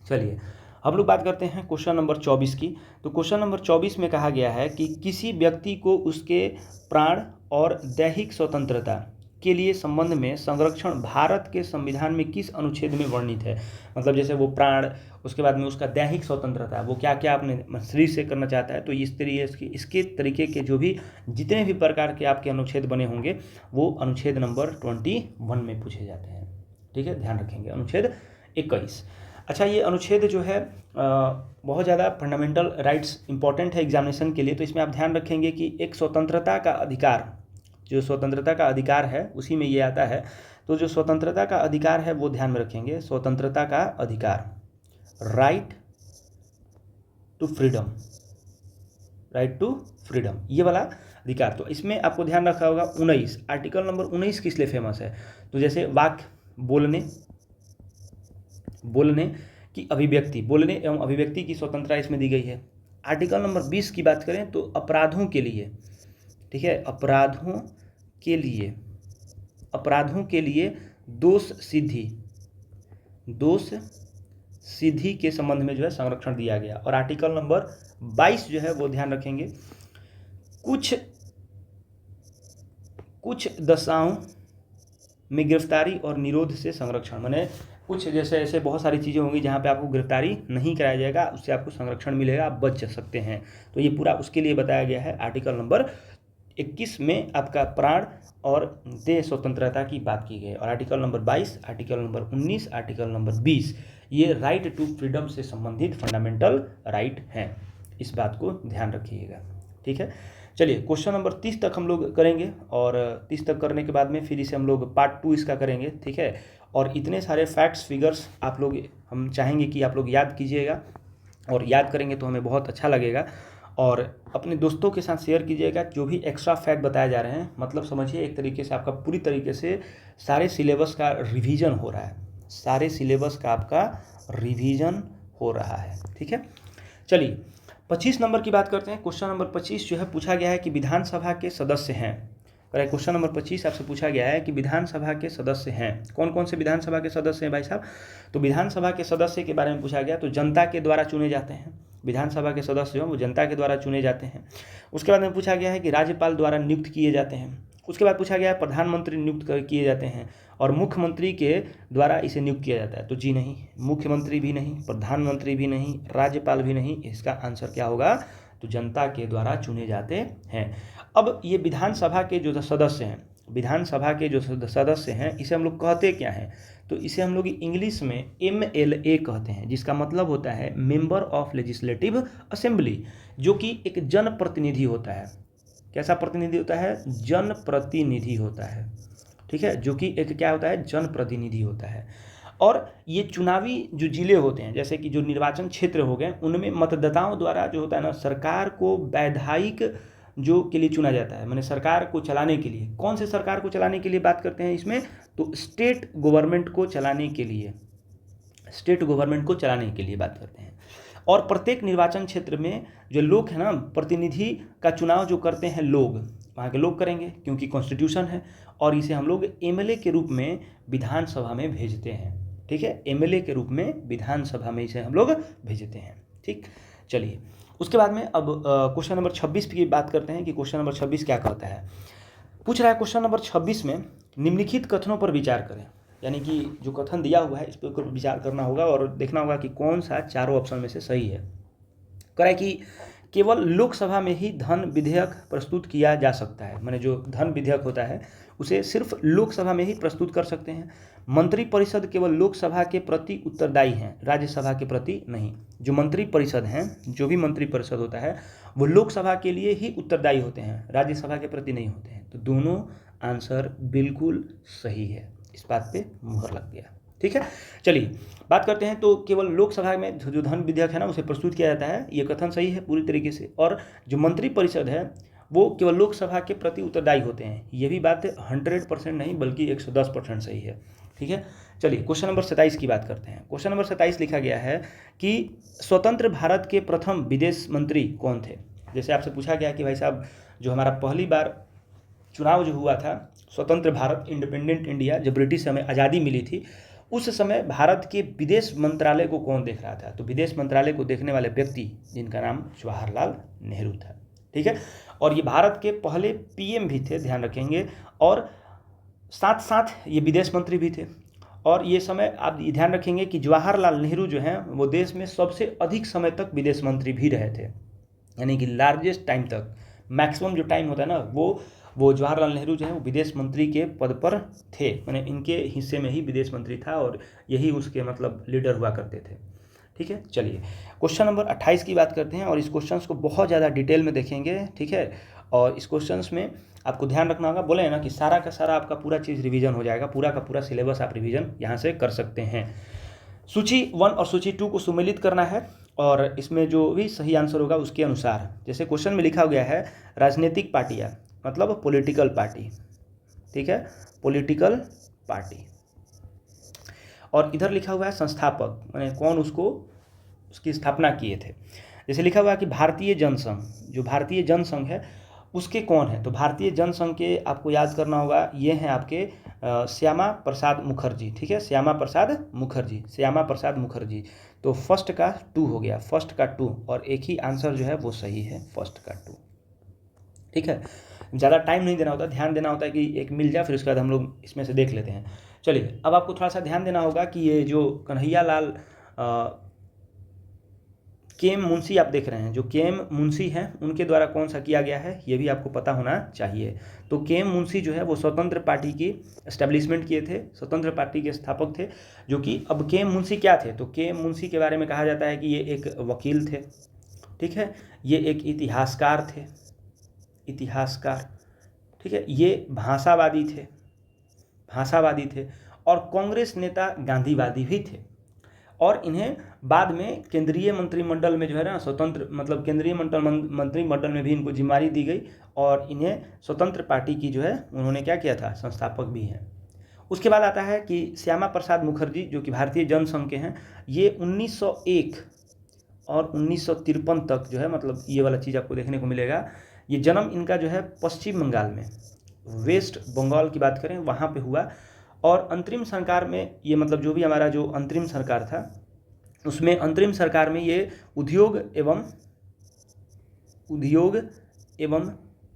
Speaker 1: चलिए हम लोग बात करते हैं क्वेश्चन नंबर 24 की। तो क्वेश्चन नंबर 24 में कहा गया है कि किसी व्यक्ति को उसके प्राण और दैहिक स्वतंत्रता के लिए संबंध में संरक्षण भारत के संविधान में किस अनुच्छेद में वर्णित है। मतलब जैसे वो प्राण, उसके बाद में उसका दैहिक स्वतंत्रता, वो क्या क्या अपने शरीर से करना चाहता है, तो इस तरीके इसके तरीके के जो भी जितने भी प्रकार के आपके अनुच्छेद बने होंगे वो अनुच्छेद नंबर 21 में पूछे जाते हैं। ठीक है, ध्यान रखेंगे अनुच्छेद 21। अच्छा, ये अनुच्छेद जो है बहुत ज़्यादा फंडामेंटल राइट्स इंपॉर्टेंट है एग्जामिनेशन के लिए, तो इसमें आप ध्यान रखेंगे कि एक स्वतंत्रता का अधिकार, जो स्वतंत्रता का अधिकार है उसी में ये आता है। तो जो स्वतंत्रता का अधिकार है वो ध्यान में रखेंगे, स्वतंत्रता का अधिकार, right to freedom, right to freedom, ये वाला अधिकार। तो इसमें आपको ध्यान रखा होगा 19, आर्टिकल नंबर 19 किस लिए फेमस है। तो जैसे वाक्य, बोलने की अभिव्यक्ति, बोलने एवं अभिव्यक्ति की स्वतंत्रता इसमें दी गई है। आर्टिकल नंबर 20 की बात करें तो अपराधों के लिए, ठीक है, अपराधों के लिए दोष सिद्धि के संबंध में जो है संरक्षण दिया गया। और आर्टिकल नंबर 22 जो है वो ध्यान रखेंगे, कुछ दशाओं में गिरफ्तारी और निरोध से संरक्षण, माने कुछ जैसे ऐसे बहुत सारी चीज़ें होंगी जहाँ पे आपको गिरफ्तारी नहीं कराया जाएगा, उससे आपको संरक्षण मिलेगा, आप बच सकते हैं। तो ये पूरा उसके लिए बताया गया है। आर्टिकल नंबर 21 में आपका प्राण और देह स्वतंत्रता की बात की गई है। और article number 22, article number 19, article number 20 ये राइट टू फ्रीडम से संबंधित फंडामेंटल राइट हैं, इस बात को ध्यान रखिएगा। ठीक है, चलिए क्वेश्चन नंबर 30 तक हम लोग करेंगे, और 30 तक करने के बाद में फिर इसे हम लोग पार्ट 2 इसका करेंगे। ठीक है, और इतने सारे फैक्ट्स फिगर्स आप लोग, हम चाहेंगे कि आप लोग याद कीजिएगा, और याद करेंगे तो हमें बहुत अच्छा लगेगा। और अपने दोस्तों के साथ शेयर कीजिएगा जो भी एक्स्ट्रा फैक्ट बताए जा रहे हैं। मतलब समझिए एक तरीके से आपका पूरी तरीके से सारे सिलेबस का रिवीजन हो रहा है, सारे सिलेबस का आपका रिवीजन हो रहा है। ठीक है, चलिए 25 नंबर की बात करते हैं। क्वेश्चन नंबर 25 जो है पूछा गया है कि विधानसभा के सदस्य हैं। क्वेश्चन नंबर 25 आपसे पूछा गया है कि विधानसभा के सदस्य हैं, कौन कौन से विधानसभा के सदस्य हैं भाई साहब। तो विधानसभा के सदस्य के बारे में पूछा गया, तो जनता के द्वारा चुने जाते हैं। विधानसभा के सदस्य जो हैं वो जनता के द्वारा चुने जाते हैं। उसके बाद में पूछा गया है कि राज्यपाल द्वारा नियुक्त किए जाते हैं। उसके बाद पूछा गया है प्रधानमंत्री नियुक्त किए जाते हैं। और मुख्यमंत्री के द्वारा इसे नियुक्त किया जाता है। तो जी नहीं, मुख्यमंत्री भी नहीं, प्रधानमंत्री भी नहीं, राज्यपाल भी नहीं, इसका आंसर क्या होगा? तो जनता के द्वारा चुने जाते हैं। अब ये विधानसभा के जो सदस्य हैं, विधानसभा के जो सदस्य हैं, इसे हम लोग कहते क्या हैं? तो इसे हम लोग इंग्लिश में MLA कहते हैं, जिसका मतलब होता है मेंबर ऑफ लेजिस्लेटिव असेंबली, जो कि एक जनप्रतिनिधि होता है। कैसा प्रतिनिधि होता है? जनप्रतिनिधि होता है, ठीक है, जो कि एक क्या होता है? जनप्रतिनिधि होता है। और ये चुनावी जो जिले होते हैं, जैसे कि जो निर्वाचन क्षेत्र हो गए, उनमें मतदाताओं द्वारा जो होता है ना, सरकार को वैधानिक जो के लिए चुना जाता है, माने सरकार को चलाने के लिए। कौन से सरकार को चलाने के लिए बात करते हैं इसमें? तो स्टेट गवर्नमेंट को चलाने के लिए, स्टेट गवर्नमेंट को चलाने के लिए बात करते हैं। और प्रत्येक निर्वाचन क्षेत्र में जो लोग हैं ना, प्रतिनिधि का चुनाव जो करते हैं लोग, वहाँ के लोग करेंगे, क्योंकि कॉन्स्टिट्यूशन है। और इसे हम लोग MLA के रूप में विधानसभा में भेजते हैं, ठीक है, MLA के रूप में विधानसभा में इसे हम लोग भेजते हैं, ठीक। चलिए, उसके बाद में अब क्वेश्चन नंबर 26 की बात करते हैं कि क्वेश्चन नंबर 26 क्या कहता है। पूछ रहा है क्वेश्चन नंबर 26 में, निम्नलिखित कथनों पर विचार करें, यानी कि जो कथन दिया हुआ है इस पर विचार करना होगा और देखना होगा कि कौन सा चारों ऑप्शन में से सही है। कह रहा है कि केवल लोकसभा में ही धन विधेयक प्रस्तुत किया जा सकता है, माने जो धन विधेयक होता है उसे सिर्फ लोकसभा में ही प्रस्तुत कर सकते हैं। मंत्रिपरिषद केवल लोकसभा के प्रति उत्तरदायी हैं, राज्यसभा के प्रति नहीं। जो मंत्रिपरिषद हैं, जो भी मंत्रिपरिषद होता है वो लोकसभा के लिए ही उत्तरदायी होते हैं, राज्यसभा के प्रति नहीं होते हैं। तो दोनों आंसर बिल्कुल सही है, इस बात पे मुहर लग गया, ठीक है। चलिए बात करते हैं, तो केवल लोकसभा में जो धन विधेयक है ना उसे प्रस्तुत किया जाता है, ये कथन सही है पूरी तरीके से। और जो मंत्रिपरिषद है वो केवल लोकसभा के प्रति उत्तरदायी होते हैं, ये भी बात 100% नहीं बल्कि 110% सही है, ठीक है। चलिए क्वेश्चन नंबर 27 की बात करते हैं। क्वेश्चन नंबर 27 लिखा गया है कि स्वतंत्र भारत के प्रथम विदेश मंत्री कौन थे। जैसे आपसे पूछा गया कि भाई साहब, जो हमारा पहली बार चुनाव जो हुआ था, स्वतंत्र भारत, इंडिपेंडेंट इंडिया, जब ब्रिटिश से हमें आज़ादी मिली थी, उस समय भारत के विदेश मंत्रालय को कौन देख रहा था? तो विदेश मंत्रालय को देखने वाले व्यक्ति जिनका नाम जवाहरलाल नेहरू था, ठीक है। और ये भारत के पहले PM भी थे, ध्यान रखेंगे, और साथ साथ ये विदेश मंत्री भी थे। और ये समय आप ध्यान रखेंगे कि जवाहरलाल नेहरू जो हैं वो देश में सबसे अधिक समय तक विदेश मंत्री भी रहे थे, यानी कि लार्जेस्ट टाइम तक, मैक्सिमम जो टाइम होता है ना, वो जवाहरलाल नेहरू जो है वो विदेश मंत्री के पद पर थे, मैंने इनके हिस्से में ही विदेश मंत्री था और यही उसके मतलब लीडर हुआ करते थे, ठीक है। चलिए क्वेश्चन नंबर 28 की बात करते हैं और इस क्वेश्चन को बहुत ज़्यादा डिटेल में देखेंगे, ठीक है। और इस क्वेश्चन में आपको ध्यान रखना होगा, बोले ना कि सारा का सारा आपका पूरा चीज़ रिवीजन हो जाएगा, पूरा का पूरा सिलेबस आप रिवीजन यहाँ से कर सकते हैं। सूची 1 और सूची 2 को सुमेलित करना है और इसमें जो भी सही आंसर होगा उसके अनुसार, जैसे क्वेश्चन में लिखा गया है राजनीतिक पार्टियाँ, मतलब पॉलिटिकल पार्टी, ठीक है, पॉलिटिकल पार्टी। और इधर लिखा हुआ है संस्थापक, माने कौन उसकी स्थापना किए थे। जैसे लिखा हुआ है कि भारतीय जनसंघ, जो भारतीय जनसंघ है उसके कौन है? तो भारतीय जनसंघ के आपको याद करना होगा, ये हैं आपके श्यामा प्रसाद मुखर्जी, ठीक है, श्यामा प्रसाद मुखर्जी। तो फर्स्ट का 2 हो गया, फर्स्ट का 2, और एक ही आंसर जो है वो सही है, फर्स्ट का 2, ठीक है। ज़्यादा टाइम नहीं देना होता, ध्यान देना होता है कि एक मिल जाए, फिर उसके बाद हम लोग इसमें से देख लेते हैं। चलिए अब आपको थोड़ा सा ध्यान देना होगा कि ये जो कन्हैया लाल केएम मुंशी आप देख रहे हैं, जो केएम मुंशी हैं उनके द्वारा कौन सा किया गया है, ये भी आपको पता होना चाहिए। तो केएम मुंशी जो है वो स्वतंत्र पार्टी की एस्टेब्लिशमेंट किए थे, स्वतंत्र पार्टी के स्थापक थे। जो कि अब केएम मुंशी क्या थे? तो केएम मुंशी के बारे में कहा जाता है कि ये एक वकील थे, ठीक है, ये एक इतिहासकार थे, ठीक है, ये भाषावादी थे और कांग्रेस नेता गांधीवादी भी थे। और इन्हें बाद में केंद्रीय मंत्रिमंडल में जो है ना स्वतंत्र, मतलब केंद्रीय मंत्रिमंडल में भी इनको जिम्मेदारी दी गई और इन्हें स्वतंत्र पार्टी की जो है उन्होंने क्या किया था, संस्थापक भी हैं। उसके बाद आता है कि श्यामा प्रसाद मुखर्जी जो कि भारतीय जनसंघ के हैं, ये 1901 और 1953 तक जो है, मतलब ये वाला चीज़ आपको देखने को मिलेगा। ये जन्म इनका जो है पश्चिम बंगाल में, वेस्ट बंगाल की बात करें वहाँ पे हुआ। और अंतरिम सरकार में ये, मतलब जो भी हमारा जो अंतरिम सरकार था उसमें अंतरिम सरकार में ये उद्योग एवं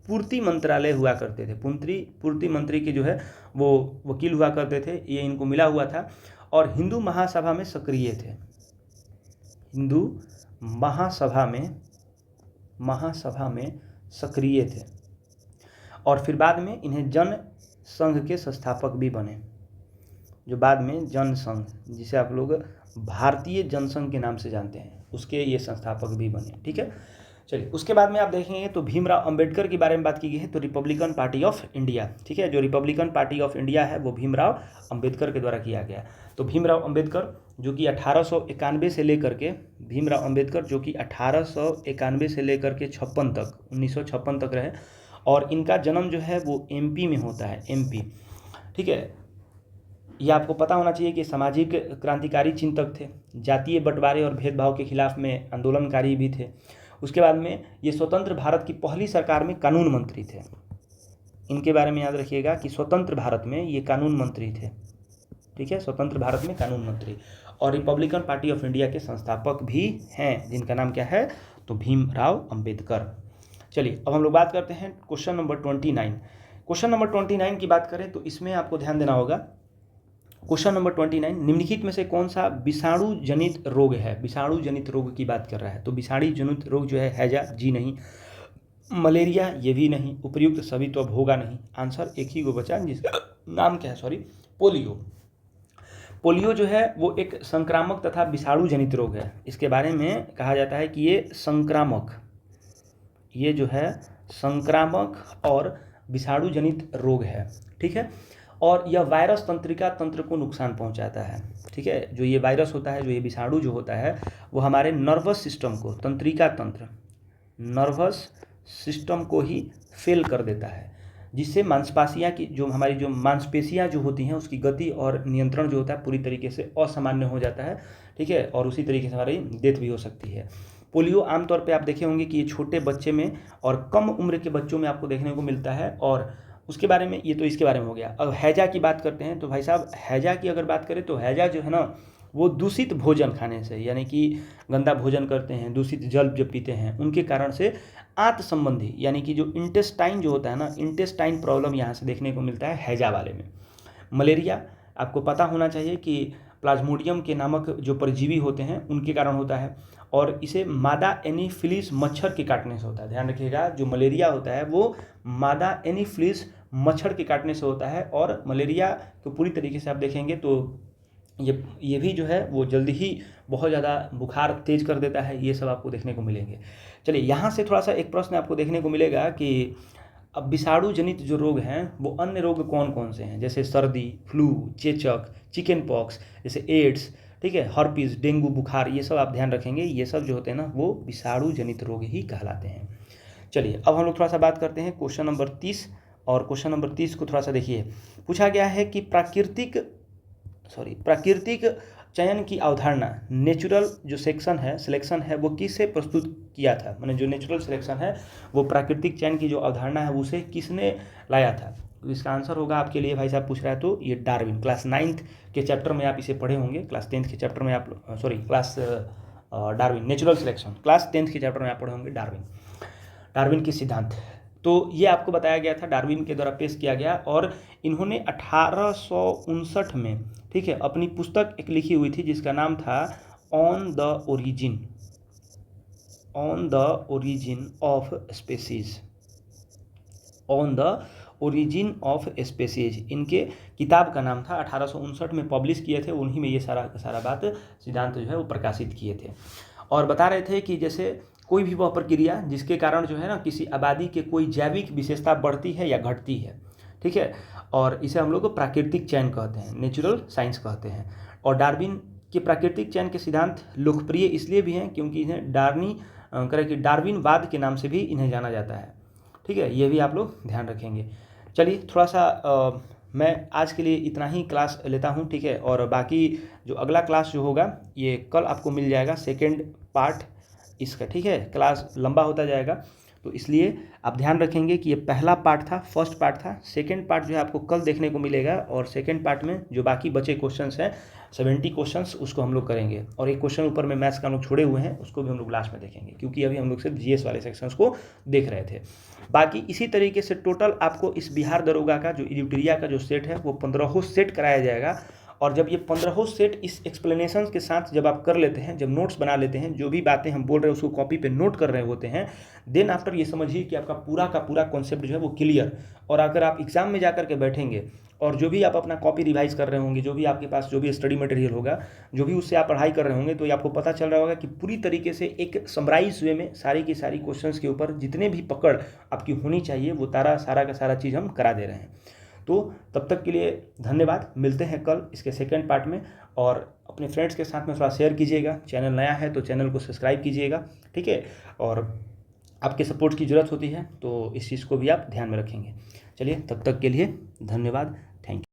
Speaker 1: पूर्ति मंत्रालय हुआ करते थे। पूर्ति मंत्री के जो है वो वकील हुआ करते थे, ये इनको मिला हुआ था। और हिंदू महासभा में सक्रिय थे, हिंदू महासभा में सक्रिय थे। और फिर बाद में इन्हें जन संघ के संस्थापक भी बने, जो बाद में जनसंघ, जिसे आप लोग भारतीय जनसंघ के नाम से जानते हैं, उसके ये संस्थापक भी बने। ठीक है, चलिए उसके बाद में आप देखेंगे तो भीमराव अंबेडकर के बारे में बात की गई है, तो रिपब्लिकन पार्टी ऑफ इंडिया। ठीक है, जो रिपब्लिकन पार्टी ऑफ इंडिया है वो भीमराव अंबेडकर के द्वारा किया गया। तो भीमराव अंबेडकर जो कि 1891 से लेकर के, भीमराव अंबेडकर जो कि 1891 से लेकर के 1956 तक रहे। और इनका जन्म जो है वो एमपी में होता है, एमपी। ठीक है, ये आपको पता होना चाहिए कि सामाजिक क्रांतिकारी चिंतक थे, जातीय बंटवारे और भेदभाव के खिलाफ में आंदोलनकारी भी थे। उसके बाद में ये स्वतंत्र भारत की पहली सरकार में कानून मंत्री थे। इनके बारे में याद रखिएगा कि स्वतंत्र भारत में ये कानून मंत्री थे। ठीक है, स्वतंत्र भारत में कानून मंत्री। और रिपब्लिकन पार्टी ऑफ इंडिया के संस्थापक भी हैं, जिनका नाम क्या है, तो भीमराव अंबेडकर। चलिए अब हम लोग बात करते हैं क्वेश्चन नंबर 29। क्वेश्चन नंबर 29 की बात करें तो इसमें आपको ध्यान देना होगा। क्वेश्चन नंबर 29, निम्नलिखित में से कौन सा विषाणु जनित रोग है? विषाणु जनित रोग की बात कर रहा है। तो विषाणु जनित रोग जो है हैजा, जी नहीं। मलेरिया, ये भी नहीं। उपयुक्त सभी तो अब होगा नहीं। आंसर एक ही को बचा, जिसका नाम क्या है, सॉरी, पोलियो। पोलियो जो है वो एक संक्रामक तथा विषाणु जनित रोग है। इसके बारे में कहा जाता है कि ये संक्रामक, ये जो है संक्रामक और विषाणु जनित रोग है। ठीक है, और यह वायरस तंत्रिका तंत्र को नुकसान पहुंचाता है। ठीक है, जो ये वायरस होता है, जो ये विषाणु जो होता है, वो हमारे नर्वस सिस्टम को, तंत्रिका तंत्र, नर्वस सिस्टम को ही फेल कर देता है, जिससे मांसपेशियाँ की जो हमारी जो मांसपेशियाँ जो होती हैं उसकी गति और नियंत्रण जो होता है पूरी तरीके से असामान्य हो जाता है। ठीक है, और उसी तरीके से हमारी डेथ भी हो सकती है। पोलियो आमतौर पे आप देखे होंगे कि ये छोटे बच्चे में और कम उम्र के बच्चों में आपको देखने को मिलता है। और उसके बारे में, ये तो इसके बारे में हो गया। अब हैजा की बात करते हैं। तो भाई साहब, हैजा की अगर बात करें तो हैजा जो है ना, वो दूषित भोजन खाने से, यानी कि गंदा भोजन करते हैं, दूषित जल जब पीते हैं, उनके कारण से आंत संबंधी, यानी कि जो इंटेस्टाइन जो होता है ना, इंटेस्टाइन प्रॉब्लम यहाँ से देखने को मिलता है हैजा वाले में। मलेरिया आपको पता होना चाहिए कि प्लाज्मोडियम के नामक जो परजीवी होते हैं उनके कारण होता है, और इसे मादा एनीफिलीस मच्छर के काटने से होता है। ध्यान रखिएगा, जो मलेरिया होता है वो मादा एनीफिलीस मच्छर के काटने से होता है। और मलेरिया को पूरी तरीके से आप देखेंगे तो ये भी जो है वो जल्दी ही बहुत ज़्यादा बुखार तेज कर देता है। ये सब आपको देखने को मिलेंगे। चलिए यहाँ से थोड़ा सा एक प्रश्न आपको देखने को मिलेगा कि अब विषाणु जनित जो रोग हैं वो अन्य रोग कौन कौन से हैं, जैसे सर्दी, फ्लू, चेचक, चिकन पॉक्स, जैसे एड्स, ठीक है, हर्पीज, डेंगू बुखार, ये सब आप ध्यान रखेंगे। ये सब जो होते हैं ना वो विषाणु जनित रोग ही कहलाते हैं। चलिए अब हम लोग थोड़ा सा बात करते हैं क्वेश्चन नंबर 30। और क्वेश्चन नंबर 30 को थोड़ा सा देखिए। पूछा गया है कि प्राकृतिक चयन की अवधारणा, नेचुरल जो सिलेक्शन है वो किससे प्रस्तुत किया था? मैंने जो नेचुरल सिलेक्शन है वो प्राकृतिक चयन की जो अवधारणा है उसे किसने लाया था? तो इसका आंसर होगा आपके लिए, भाई साहब पूछ रहा है तो ये डार्विन। क्लास 9th के चैप्टर में आप इसे पढ़े होंगे, क्लास 10th के चैप्टर में आप Darwin, natural selection class 10th के चैप्टर में आप पढ़े होंगे डार्विन के सिद्धांत। तो ये आपको बताया गया था, डार्विन के द्वारा पेश किया गया। और इन्होंने 1859 में, ठीक है, अपनी पुस्तक एक लिखी हुई थी जिसका नाम था on the origin of species. इनके किताब का नाम था, 1859 में पब्लिश किए थे, उन्हीं में ये सारा बात सिद्धांत जो है वो प्रकाशित किए थे। और बता रहे थे कि जैसे कोई भी वह प्रक्रिया जिसके कारण जो है ना किसी आबादी के कोई जैविक विशेषता बढ़ती है या घटती है, ठीक है, और इसे हम लोग प्राकृतिक चयन कहते हैं, नेचुरल साइंस कहते हैं। और डार्विन के प्राकृतिक चयन के सिद्धांत लोकप्रिय इसलिए भी हैं क्योंकि इन्हें डार्विनवाद के नाम से भी इन्हें जाना जाता है। ठीक है, ये भी आप लोग ध्यान रखेंगे। चलिए थोड़ा सा मैं आज के लिए इतना ही क्लास लेता हूँ, ठीक है, और बाकी जो अगला क्लास जो होगा ये कल आपको मिल जाएगा, सेकेंड पार्ट इसका, ठीक है। क्लास लंबा होता जाएगा तो इसलिए आप ध्यान रखेंगे कि ये पहला पार्ट था, फर्स्ट पार्ट था। सेकंड पार्ट जो है आपको कल देखने को मिलेगा, और सेकंड पार्ट में जो बाकी बचे क्वेश्चंस हैं 70 क्वेश्चंस, उसको हम लोग करेंगे। और एक क्वेश्चन ऊपर में मैथ्स का हम लोग छोड़े हुए हैं, उसको भी हम लोग लास्ट में देखेंगे, क्योंकि अभी हम लोग सिर्फ जीएस वाले सेक्शंस को देख रहे थे। बाकी इसी तरीके से टोटल आपको इस बिहार दरोगा का जो एडिटोरिया का जो सेट है वो 15 सेट कराया जाएगा। और जब ये 15 सेट इस एक्सप्लेनेशन के साथ जब आप कर लेते हैं, जब नोट्स बना लेते हैं, जो भी बातें हम बोल रहे हैं उसको कॉपी पे नोट कर रहे होते हैं, देन आफ्टर ये समझिए कि आपका पूरा का पूरा कॉन्सेप्ट जो है वो क्लियर। और अगर आप एग्जाम में जाकर के बैठेंगे और जो भी आप अपना कॉपी रिवाइज कर रहे होंगे, जो भी आपके पास जो भी स्टडी मटेरियल होगा, जो भी उससे आप पढ़ाई कर रहे होंगे, तो ये आपको पता चल रहा होगा कि पूरी तरीके से एक समराइज वे में सारी की सारी क्वेश्चंस के ऊपर जितने भी पकड़ आपकी होनी चाहिए वो सारा का सारा चीज़ हम करा दे रहे हैं। तो तब तक के लिए धन्यवाद, मिलते हैं कल इसके सेकंड पार्ट में। और अपने फ्रेंड्स के साथ में थोड़ा शेयर कीजिएगा, चैनल नया है तो चैनल को सब्सक्राइब कीजिएगा, ठीक है। और आपके सपोर्ट की ज़रूरत होती है, तो इस चीज़ को भी आप ध्यान में रखेंगे। चलिए, तब तक के लिए धन्यवाद, थैंक यू।